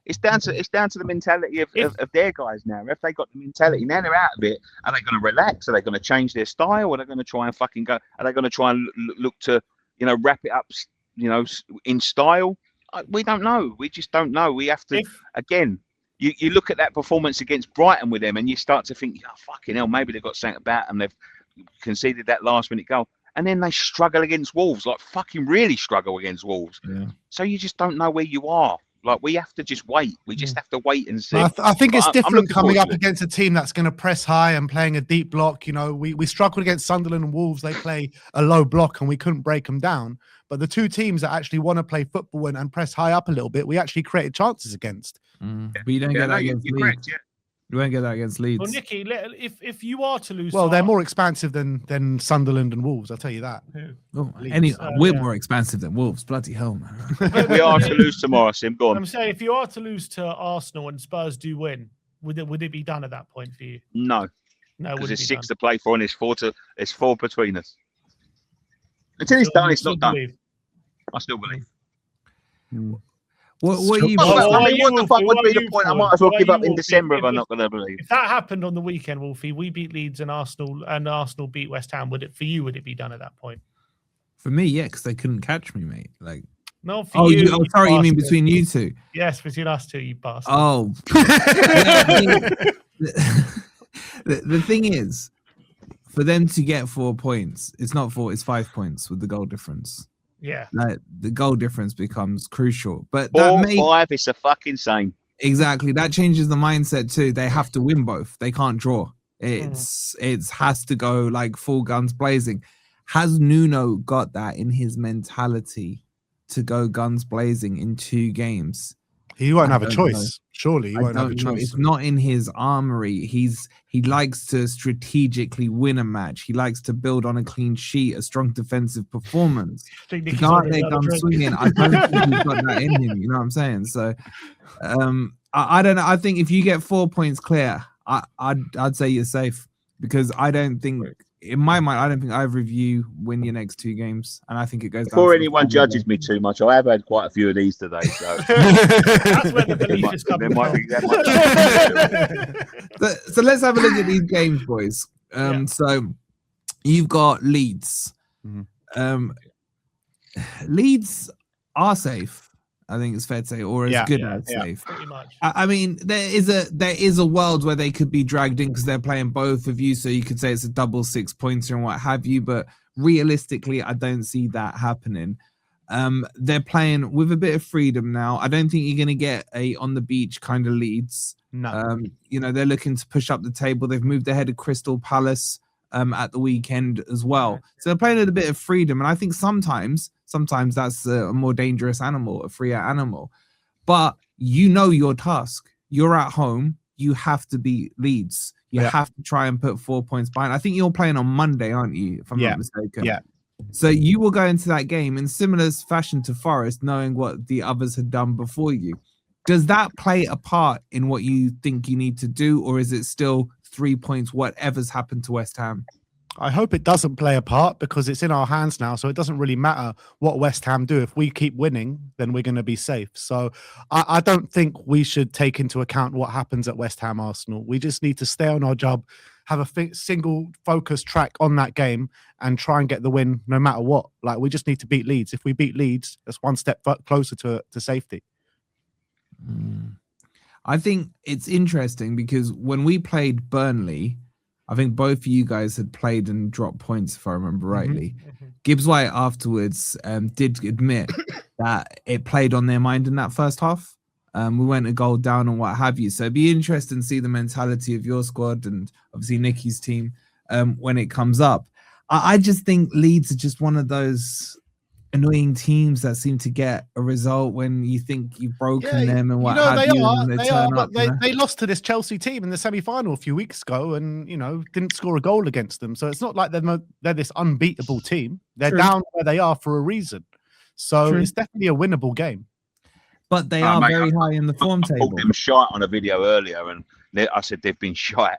It's down to the mentality of their guys now. If they got the mentality, now they're out of it, are they going to relax? Are they going to change their style? Are they going to try and fucking go? Are they going to try and look to, wrap it up, in style? We don't know. We just don't know. We have to, again, you look at that performance against Brighton with them and you start to think, oh, fucking hell, maybe they've got something about them. They've conceded that last minute goal. And then they struggle against Wolves, like fucking really struggle against Wolves. Yeah. So you just don't know where you are. Like, we have to just wait. We just have to wait and see. I think it's different coming up against a team that's going to press high and playing a deep block. We struggled against Sunderland and Wolves. They play a low block and we couldn't break them down. But the 2 teams that actually want to play football and press high up a little bit, we actually created chances against. But you don't get that against Leeds. Correct, You won't get that against Leeds. Well, Nicky, if you are to lose... Well, they're more expansive than Sunderland and Wolves, I'll tell you that. We're more expansive than Wolves. Bloody hell, man. We are to lose tomorrow, Sim. Go on. I'm saying, if you are to lose to Arsenal and Spurs do win, would it be done at that point for you? No. Because there's 6 to play for and there's 4 between us. Until it's done, it's not done. I still believe. What the fuck would be the point? I might as well give up in December if I'm not going to believe. If that happened on the weekend, Wolfie, we beat Leeds and Arsenal beat West Ham, would it be done at that point? For me, yeah, because they couldn't catch me, mate. Like, no, for you. Sorry, you mean between you two? Yes, between us two, you bastard. Oh. The thing is, for them to get 4 points, it's not 4, it's 5 points with the goal difference. Yeah, like the goal difference becomes crucial. But 4-5 is a fucking same. Exactly, that changes the mindset too. They have to win both. They can't draw. It has to go like full guns blazing. Has Nuno got that in his mentality to go guns blazing in 2 games? He won't have a choice. Surely he won't have a choice. It's not in his armory. He likes to strategically win a match. He likes to build on a clean sheet, a strong defensive performance. He can't let guns swinging. I don't think he's got that in him. You know what I'm saying? So, I don't know. I think if you get 4 points clear, I'd say you're safe, because I don't think, in my mind, I don't think either of you win your next 2 games, and I think it goes. Before anyone judges me too much, I have had quite a few of these today. So that's where the belief is coming from. So let's have a look at these games, boys. So you've got Leeds. Leeds are safe. I think it's fair to say, or as good as safe. Pretty much. I mean, there is a world where they could be dragged in because they're playing both of you, so you could say it's a double 6 pointer and what have you. But realistically, I don't see that happening. They're playing with a bit of freedom now. I don't think you're going to get a on the beach kind of Leeds. No. You know, they're looking to push up the table. They've moved ahead of Crystal Palace at the weekend as well. So they're playing with a bit of freedom. And I think sometimes that's a more dangerous animal, a freer animal. But you know your task. You're at home. You have to beat Leeds. You have to try and put 4 points behind. I think you're playing on Monday, aren't you? If I'm not mistaken. Yeah. So you will go into that game in similar fashion to Forest, knowing what the others had done before you. Does that play a part in what you think you need to do, or is it still 3 points, whatever's happened to West Ham? I hope it doesn't play a part because it's in our hands now. So it doesn't really matter what West Ham do. If we keep winning, then we're going to be safe. So I don't think we should take into account what happens at West Ham Arsenal. We just need to stay on our job, have a single focus track on that game and try and get the win no matter what. Like, we just need to beat Leeds. If we beat Leeds, that's one step closer to safety. I think it's interesting because when we played Burnley, I think both of you guys had played and dropped points, if I remember rightly. Gibbs White afterwards did admit that it played on their mind in that first half. We went a goal down and what have you. So it'd be interesting to see the mentality of your squad and obviously Nicky's team when it comes up. I just think Leeds are just one of those annoying teams that seem to get a result when you think you've broken them and what have you. They lost to this Chelsea team in the semi-final a few weeks ago and, didn't score a goal against them. So it's not like they're this unbeatable team. They're down where they are for a reason. So it's definitely a winnable game. But they are very high in the form table. I called them shite on a video earlier and I said they've been shite.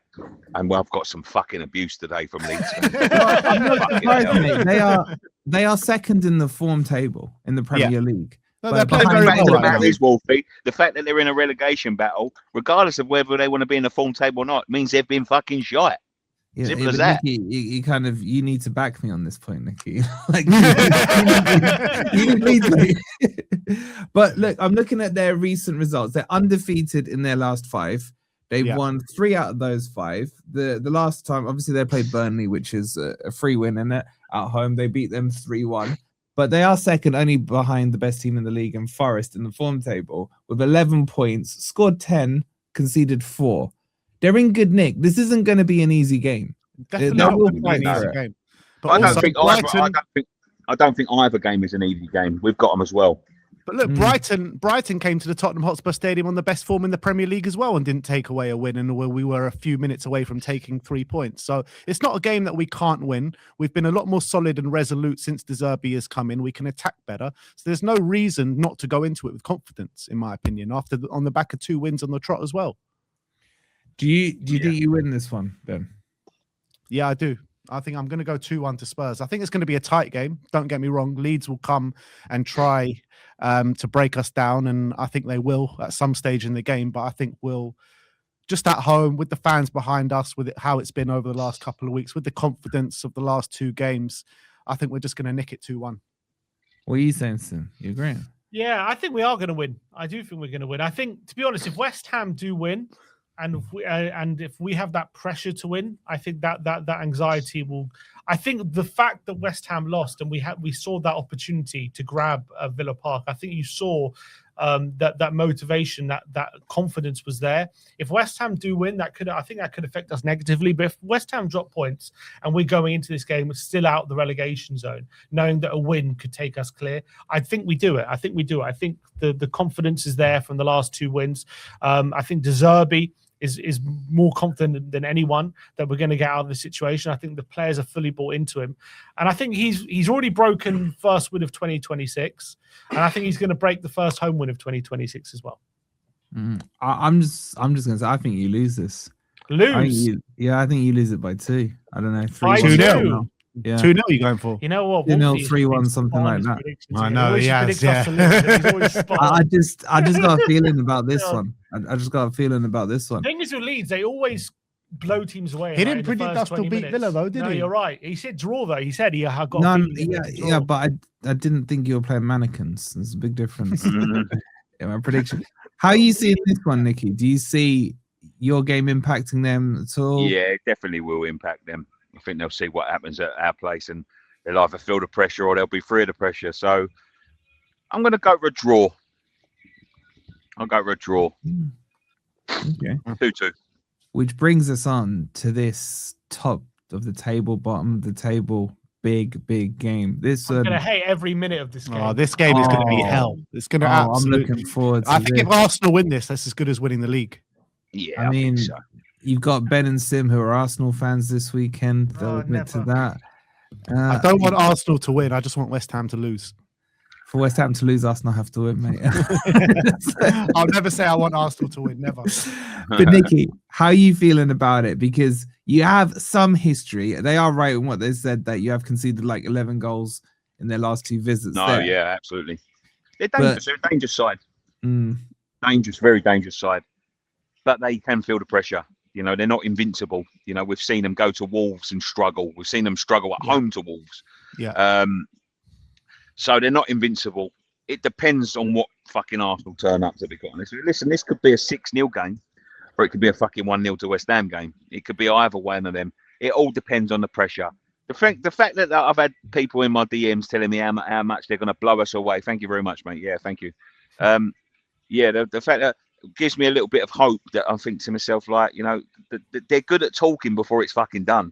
And I've got some fucking abuse today from Leeds. I'm not surprised, mate. They are second in the form table in the Premier League. No, they're playing very well. The fact that they're in a relegation battle, regardless of whether they want to be in the form table or not, means they've been fucking shite. Simple as that. Nicky, you need to back me on this point, Nicky. You need me. But look, I'm looking at their recent results. They're undefeated in their last 5. They've won 3 out of those 5. The last time, obviously, they played Burnley, which is a free win in it at home. They beat them 3-1. But they are second only behind the best team in the league and Forest in the form table with 11 points, scored 10, conceded 4. They're in good nick. This isn't going to be an easy game. Definitely not an easy game. But I don't think either game is an easy game. We've got them as well. But look, Brighton came to the Tottenham Hotspur Stadium on the best form in the Premier League as well and didn't take away a win, and we were a few minutes away from taking 3 points. So it's not a game that we can't win. We've been a lot more solid and resolute since De Zerbi has come in. We can attack better. So there's no reason not to go into it with confidence, in my opinion, on the back of 2 wins on the trot as well. Do you think you win this one, Ben? Yeah, I do. I think I'm going to go 2-1 to Spurs. I think it's going to be a tight game. Don't get me wrong. Leeds will come and try to break us down, and I think they will at some stage in the game. But I think we'll just at home with the fans behind us, with how it's been over the last couple of weeks, with the confidence of the last 2 games, I think we're just going to nick it 2-1. What are you saying, Sim? You agreeing? Yeah, I think we are going to win. I do think we're going to win. I think, to be honest, if West Ham do win, and if we have that pressure to win, I think that anxiety will. I think the fact that West Ham lost and we saw that opportunity to grab Villa Park. I think you saw that motivation, that confidence was there. If West Ham do win, I think that could affect us negatively. But if West Ham drop points and we're going into this game still out the relegation zone, knowing that a win could take us clear, I think we do it. I think the confidence is there from the last 2 wins. I think De Zerbi is more confident than anyone that we're going to get out of the situation. I think the players are fully bought into him. And I think he's already broken first win of 2026. And I think he's going to break the first home win of 2026 as well. I'm just going to say, I think you lose this. Lose? I think you lose it by 2. I don't know. 2-0. Yeah. 2-0 you're going for? You know what? 2-0, 3-1, something like that. I know, yeah. I just got a feeling about this one. I just got a feeling about this one. The thing is with Leeds, they always blow teams away. He didn't predict us to beat Villa, though, did he? No, you're right. He said draw, though. He said he had got. No, but I didn't think you were playing mannequins. There's a big difference in my prediction. How are you seeing this one, Nicky? Do you see your game impacting them at all? Yeah, it definitely will impact them. I think they'll see what happens at our place and they'll either feel the pressure or they'll be free of the pressure. So I'm going to go for a draw. I'll go for a draw. Okay. 2-2. Which brings us on to this top of the table, bottom of the table, big game. This I'm gonna hate every minute of this game. Oh, this game is going to be hell. It's going to absolutely. I'm looking forward to I think this. if Arsenal win this, that's as good as winning the league. Yeah, I mean, think so. You've got Ben and Sim who are Arsenal fans this weekend. They'll admit to that. I don't want Arsenal to win. I just want West Ham to lose. For West Ham to lose, Arsenal have to win, mate. I'll never say I want Arsenal to win. Never. But Nicky, how are you feeling about it? Because you have some history. They are right in what they said, that you have conceded like 11 goals in their last 2 visits. No, yeah, absolutely. They're dangerous. They're a dangerous side. Dangerous, very dangerous side. But they can feel the pressure. You know, they're not invincible. You know, we've seen them go to Wolves and struggle. We've seen them struggle at home to Wolves. Yeah. So they're not invincible. It depends on what fucking Arsenal turn up, to be quite honest. Listen, this could be a 6-0 game, or it could be a fucking 1-0 to West Ham game. It could be either one of them. It all depends on the pressure. The fact that I've had people in my DMs telling me how much they're going to blow us away. Thank you very much, mate. Yeah, thank you. The fact that gives me a little bit of hope, that I think to myself, like, you know, they're good at talking before it's fucking done.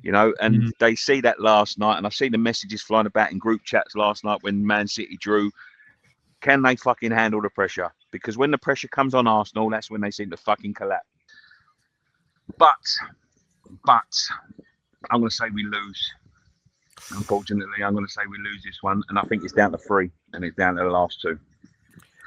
You know, and they see that last night, and I've seen the messages flying about in group chats last night when Man City drew. Can they fucking handle the pressure? Because when the pressure comes on Arsenal, that's when they seem to fucking collapse. But I'm going to say we lose. Unfortunately, I'm going to say we lose this one, and I think it's down to 3, and it's down to the last 2.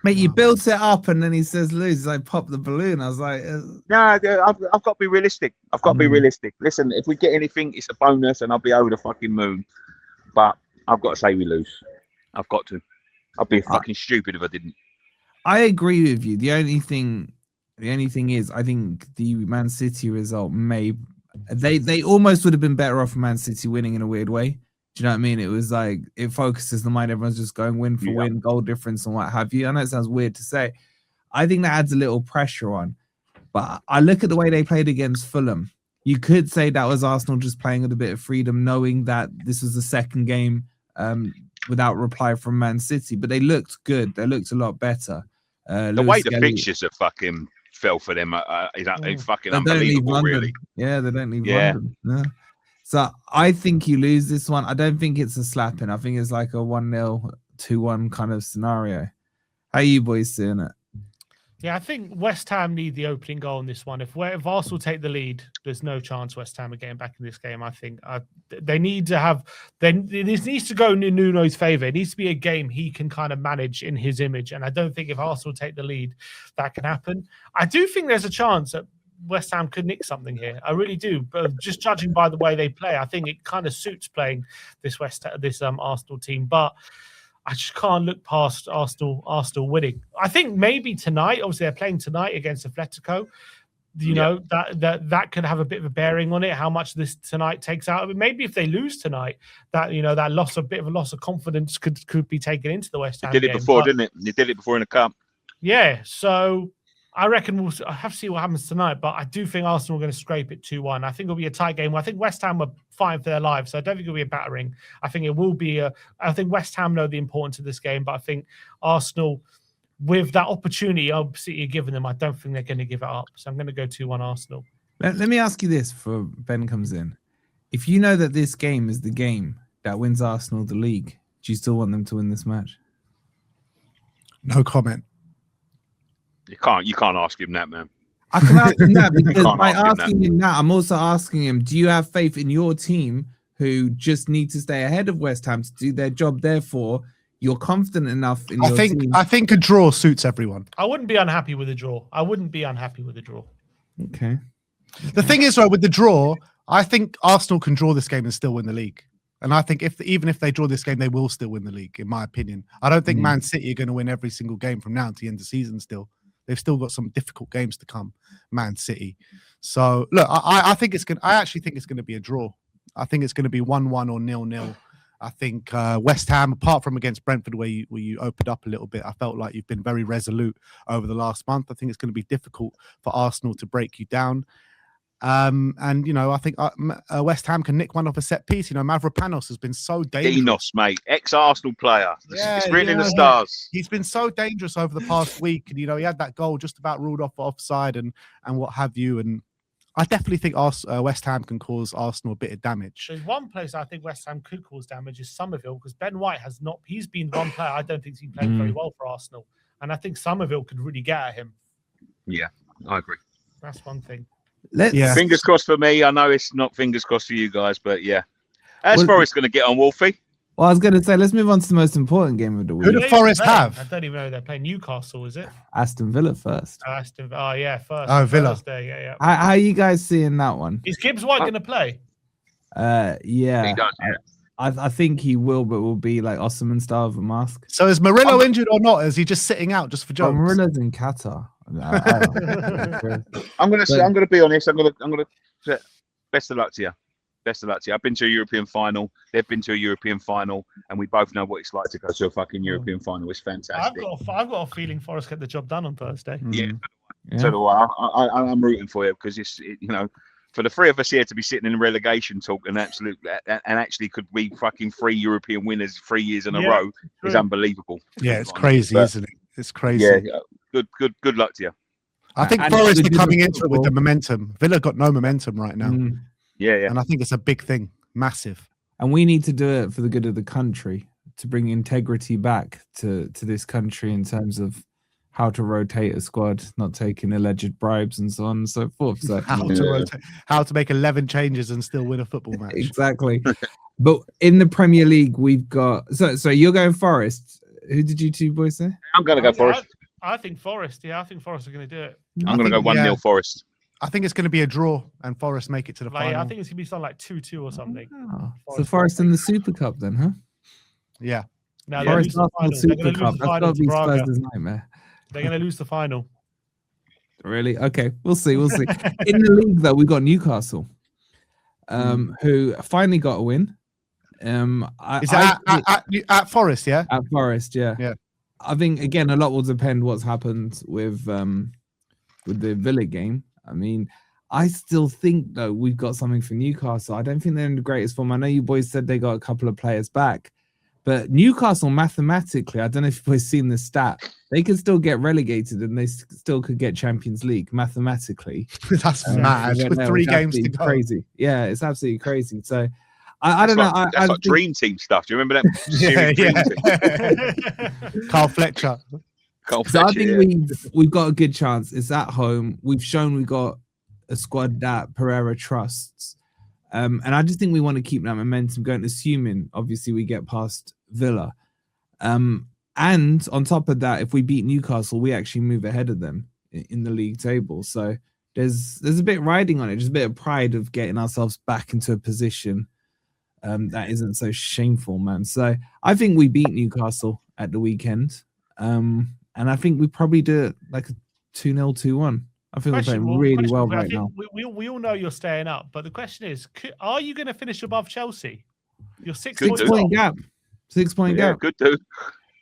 Mate, you built it up, and then he says lose. I pop the balloon. I was like, no, I've got to be realistic. I've got to be realistic. Listen, if we get anything, it's a bonus, and I'll be over the fucking moon. But I've got to say we lose. I've got to. I'd be fucking stupid if I didn't. I agree with you. The only thing is, I think the Man City result they almost would have been better off Man City winning in a weird way. Do you know what I mean? It was like, it focuses the mind. Everyone's just going win for win, goal difference and what have you. I know it sounds weird to say. I think that adds a little pressure on. But I look at the way they played against Fulham. You could say that was Arsenal just playing with a bit of freedom, knowing that this was the second game without reply from Man City. But they looked good. They looked a lot better. The way the fixtures have fucking fell for them is fucking unbelievable, really. Yeah, they don't leave London. Yeah. So I think you lose this one. I don't think it's a slapping. I think it's like a 1-0, 2-1 kind of scenario. How are you boys seeing it? Yeah, I think West Ham need the opening goal in this one. If Arsenal take the lead, there's no chance West Ham are getting back in this game. I think they need to have. This needs to go in Nuno's favour. It needs to be a game he can kind of manage in his image. And I don't think if Arsenal take the lead, that can happen. I do think there's a chance that West Ham could nick something here. I really do. But just judging by the way they play, I think it kind of suits playing this Arsenal team. But I just can't look past Arsenal winning. I think maybe tonight, obviously they're playing tonight against Atletico. You know, that could have a bit of a bearing on it, how much this tonight takes out of it. Maybe if they lose tonight, that, you know, that bit of a loss of confidence could be taken into the West Ham game. They did it before, didn't it? They did it before in the cup. Yeah, so I reckon we'll have to see what happens tonight, but I do think Arsenal are going to scrape it 2-1. I think it'll be a tight game. I think West Ham are fighting for their lives, so I don't think it'll be a battering. I think it will be I think West Ham know the importance of this game, but I think Arsenal, with that opportunity obviously you're giving them, I don't think they're going to give it up. So I'm going to go 2-1 Arsenal. Let me ask you this before Ben comes in. If you know that this game is the game that wins Arsenal the league, do you still want them to win this match? No comment. You can't ask him that, man. I can ask him that because by asking him that, I'm also asking him, do you have faith in your team who just need to stay ahead of West Ham to do their job? Therefore, you're confident enough in your team. I think a draw suits everyone. I wouldn't be unhappy with a draw. Okay. The thing is, right, with the draw, I think Arsenal can draw this game and still win the league. And I think even if they draw this game, they will still win the league, in my opinion. I don't think Man City are going to win every single game from now to the end of the season still. They've still got some difficult games to come, Man City. So, look, I actually think it's going to be a draw. I think it's going to be 1-1 or 0-0. I think West Ham, apart from against Brentford, where you opened up a little bit, I felt like you've been very resolute over the last month. I think it's going to be difficult for Arsenal to break you down. And you know, I think West Ham can nick one off a set piece. You know, Mavropanos has been so dangerous. Dinos, mate, ex-Arsenal player. Yeah, it's written in the stars. He's been so dangerous over the past week, and you know, he had that goal just about ruled off for offside and what have you. And I definitely think West Ham can cause Arsenal a bit of damage. There's one place I think West Ham could cause damage is Somerville, because Ben White has not. He's been one player I don't think he's played very well for Arsenal, and I think Somerville could really get at him. Yeah, I agree. That's one thing. Fingers crossed for me. I know it's not fingers crossed for you guys, but yeah. As Forest going to get on, Wolfie? Well, I was going to say, let's move on to the most important game of the week. Who do Forest have? I don't even know they're playing Newcastle, is it? Aston Villa first. Oh, yeah, first. Oh, Villa. Thursday, yeah. How are you guys seeing that one? Is Gibbs White going to play? Yeah. He does, yeah. I think he will, but will be like Osman style of a mask. So is Murillo injured or not? Is he just sitting out just for jokes? Murillo's in Qatar. I'm going to be honest. I'm going to best of luck to you. Best of luck to you. I've been to a European final. They've been to a European final, and we both know what it's like to go to a fucking European final. It's fantastic. I've got a feeling Forest get the job done on Thursday. Yeah. So do I. I'm rooting for you because you know, for the three of us here to be sitting in relegation talk and actually could be fucking 3 European winners 3 years in a row is unbelievable. Yeah, it's crazy, isn't it? It's crazy. Yeah. Good luck to you. I think Forest are coming into it with the momentum. Villa got no momentum right now. Yeah. And I think it's a big thing, massive. And we need to do it for the good of the country, to bring integrity back to this country in terms of how to rotate a squad, not taking alleged bribes and so on and so forth. So how to make 11 changes and still win a football match. Exactly. But in the Premier League, we've got so you're going Forest. Who did you two boys say? I'm going to go Forest. I think Forest. Yeah, I think Forest are going to do it. I'm going to go 1-0 Forest. I think it's going to be a draw and Forest make it to the final. I think it's going to be something like 2-2 or something. Oh, so Forest in the Super Cup then, huh? Yeah. Now Forest in the Super Cup. That's got to be Spurs' nightmare. They're going to lose the final. Really? Okay, we'll see. In the league, though, we've got Newcastle, who finally got a win. Is that at Forest? Yeah, at Forest. Yeah. I think again a lot will depend what's happened with the Villa game. I mean, I still think though we've got something for Newcastle. I don't think they're in the greatest form. I know you boys said they got a couple of players back, but Newcastle mathematically, I don't know if you boys seen the stat. They could still get relegated and they still could get Champions League mathematically. That's mad. With 3 games to go. Crazy. Yeah, it's absolutely crazy. So I don't know. That's like Dream Team stuff. Do you remember that? Carl Fletcher. So I think we've got a good chance. It's at home. We've shown we've got a squad that Pereira trusts. And I just think we want to keep that momentum going, assuming obviously we get past Villa. And on top of that, if we beat Newcastle, we actually move ahead of them in the league table. So there's a bit riding on it, just a bit of pride of getting ourselves back into a position that isn't so shameful, man. So I think we beat Newcastle at the weekend. And I think we probably do it like a 2-0, 2-1. I think we're playing really well right now. We all know you're staying up, but the question is, are you going to finish above Chelsea? You're 6 points. 6-point gap. 6-point gap. Good dude.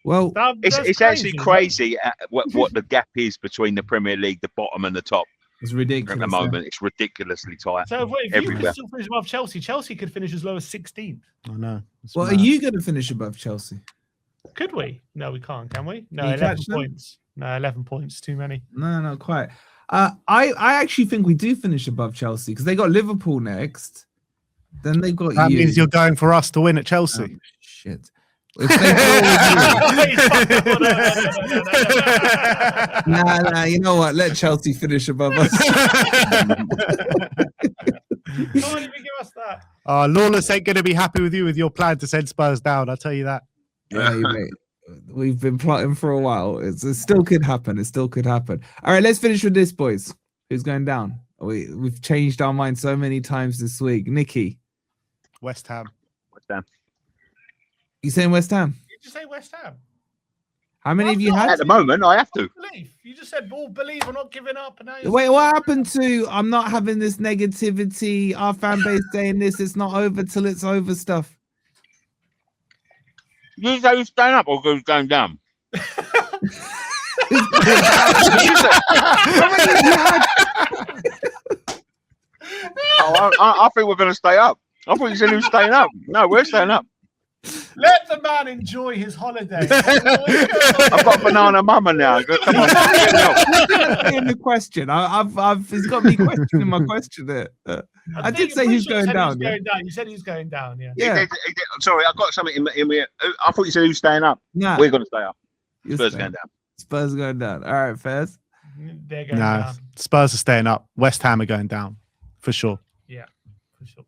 Well, it's actually crazy what the gap is between the Premier League, the bottom and the top. It's ridiculous. At the moment, it's ridiculously tight. So if you can still finish above Chelsea, Chelsea could finish as low as 16th. I know. Well, are you going to finish above Chelsea? Could we? No, we can't. Can we? No, 11 points. No, 11 points. Too many. No, not quite. I actually think we do finish above Chelsea because they got Liverpool next. Then they've got that means you're going for us to win at Chelsea. Oh, shit. If they nah, you know what? Let Chelsea finish above us. Come on, you give us that. Lawless ain't going to be happy with you with your plan to send Spurs down. I'll tell you that. Hey, mate. We've been plotting for a while. It still could happen. It still could happen. All right, let's finish with this, boys. Who's going down? We've changed our mind so many times this week. Nicky. West Ham. West Ham. You saying West Ham? You just say West Ham. How many of you had? At the moment, I have to. You just said all believe. We're not giving up. And now wait, what happened to I'm not having this negativity? Our fan base saying this. It's not over till it's over stuff. You say who's staying up or who's going down? I think we're going to stay up. I thought you said who's staying up. No, we're staying up. Let the man enjoy his holiday. I've got banana mama now. Come on. In the question, he's got me questioning my question there. I did say he's going down. You said he's going down. Yeah. Yeah. He did. Sorry, I got something in me. I thought you said who's staying up. Nah, we're going to stay up. Spurs going down. Spurs going down. All right, Fairs. They're going down. Spurs are staying up. West Ham are going down for sure. Yeah, for sure.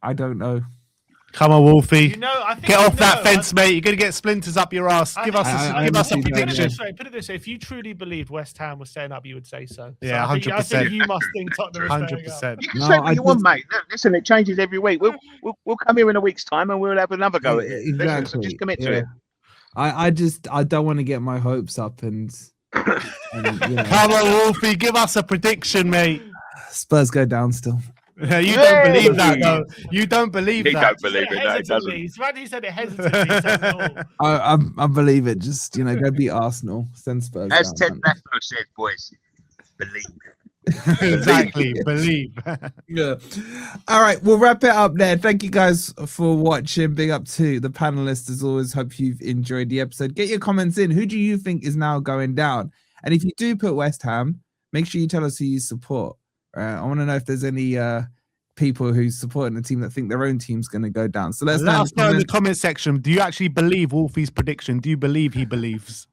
I don't know. Come on, Wolfie. Get off that fence, mate. You're going to get splinters up your ass. Give us a prediction. Put it this way. If you truly believed West Ham was staying up, you would say so. Yeah, 100%. I think you must think Tottenham is 100%. You can say what you want, mate. Listen, it changes every week. We'll come here in a week's time and we'll have another go at it. Exactly. Listen, so just commit to it. I don't want to get my hopes up and Come on, Wolfie. Give us a prediction, mate. Spurs go down still. You don't believe that, though. You don't believe that. He don't believe it. No, it doesn't. He said it hesitantly. I believe it. Just go beat Arsenal. Send Spurs. As down, Ted Lasso said, boys, believe. Exactly. Believe. Yeah. All right, we'll wrap it up there. Thank you guys for watching. Big up to the panelists as always. Hope you've enjoyed the episode. Get your comments in. Who do you think is now going down? And if you do put West Ham, make sure you tell us who you support. I want to know if there's any people who's supporting the team that think their own team's going to go down. So let us know in the comment section. Do you actually believe Wolfie's prediction? Do you believe he believes?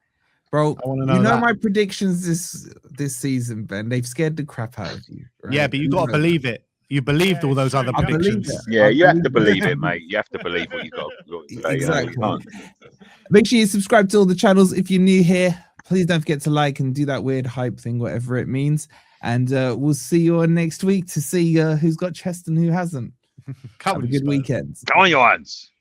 Bro, I want to know my predictions this season, Ben. They've scared the crap out of you. Right? Yeah, but you got to believe it. You believed all those other predictions. Yeah, you have to believe it, mate. You have to believe what you got to say. Exactly. Make sure you subscribe to all the channels. If you're new here, please don't forget to like and do that weird hype thing, whatever it means. And we'll see you on next week to see who's got chest and who hasn't. Have a good weekend. Go on, your hands.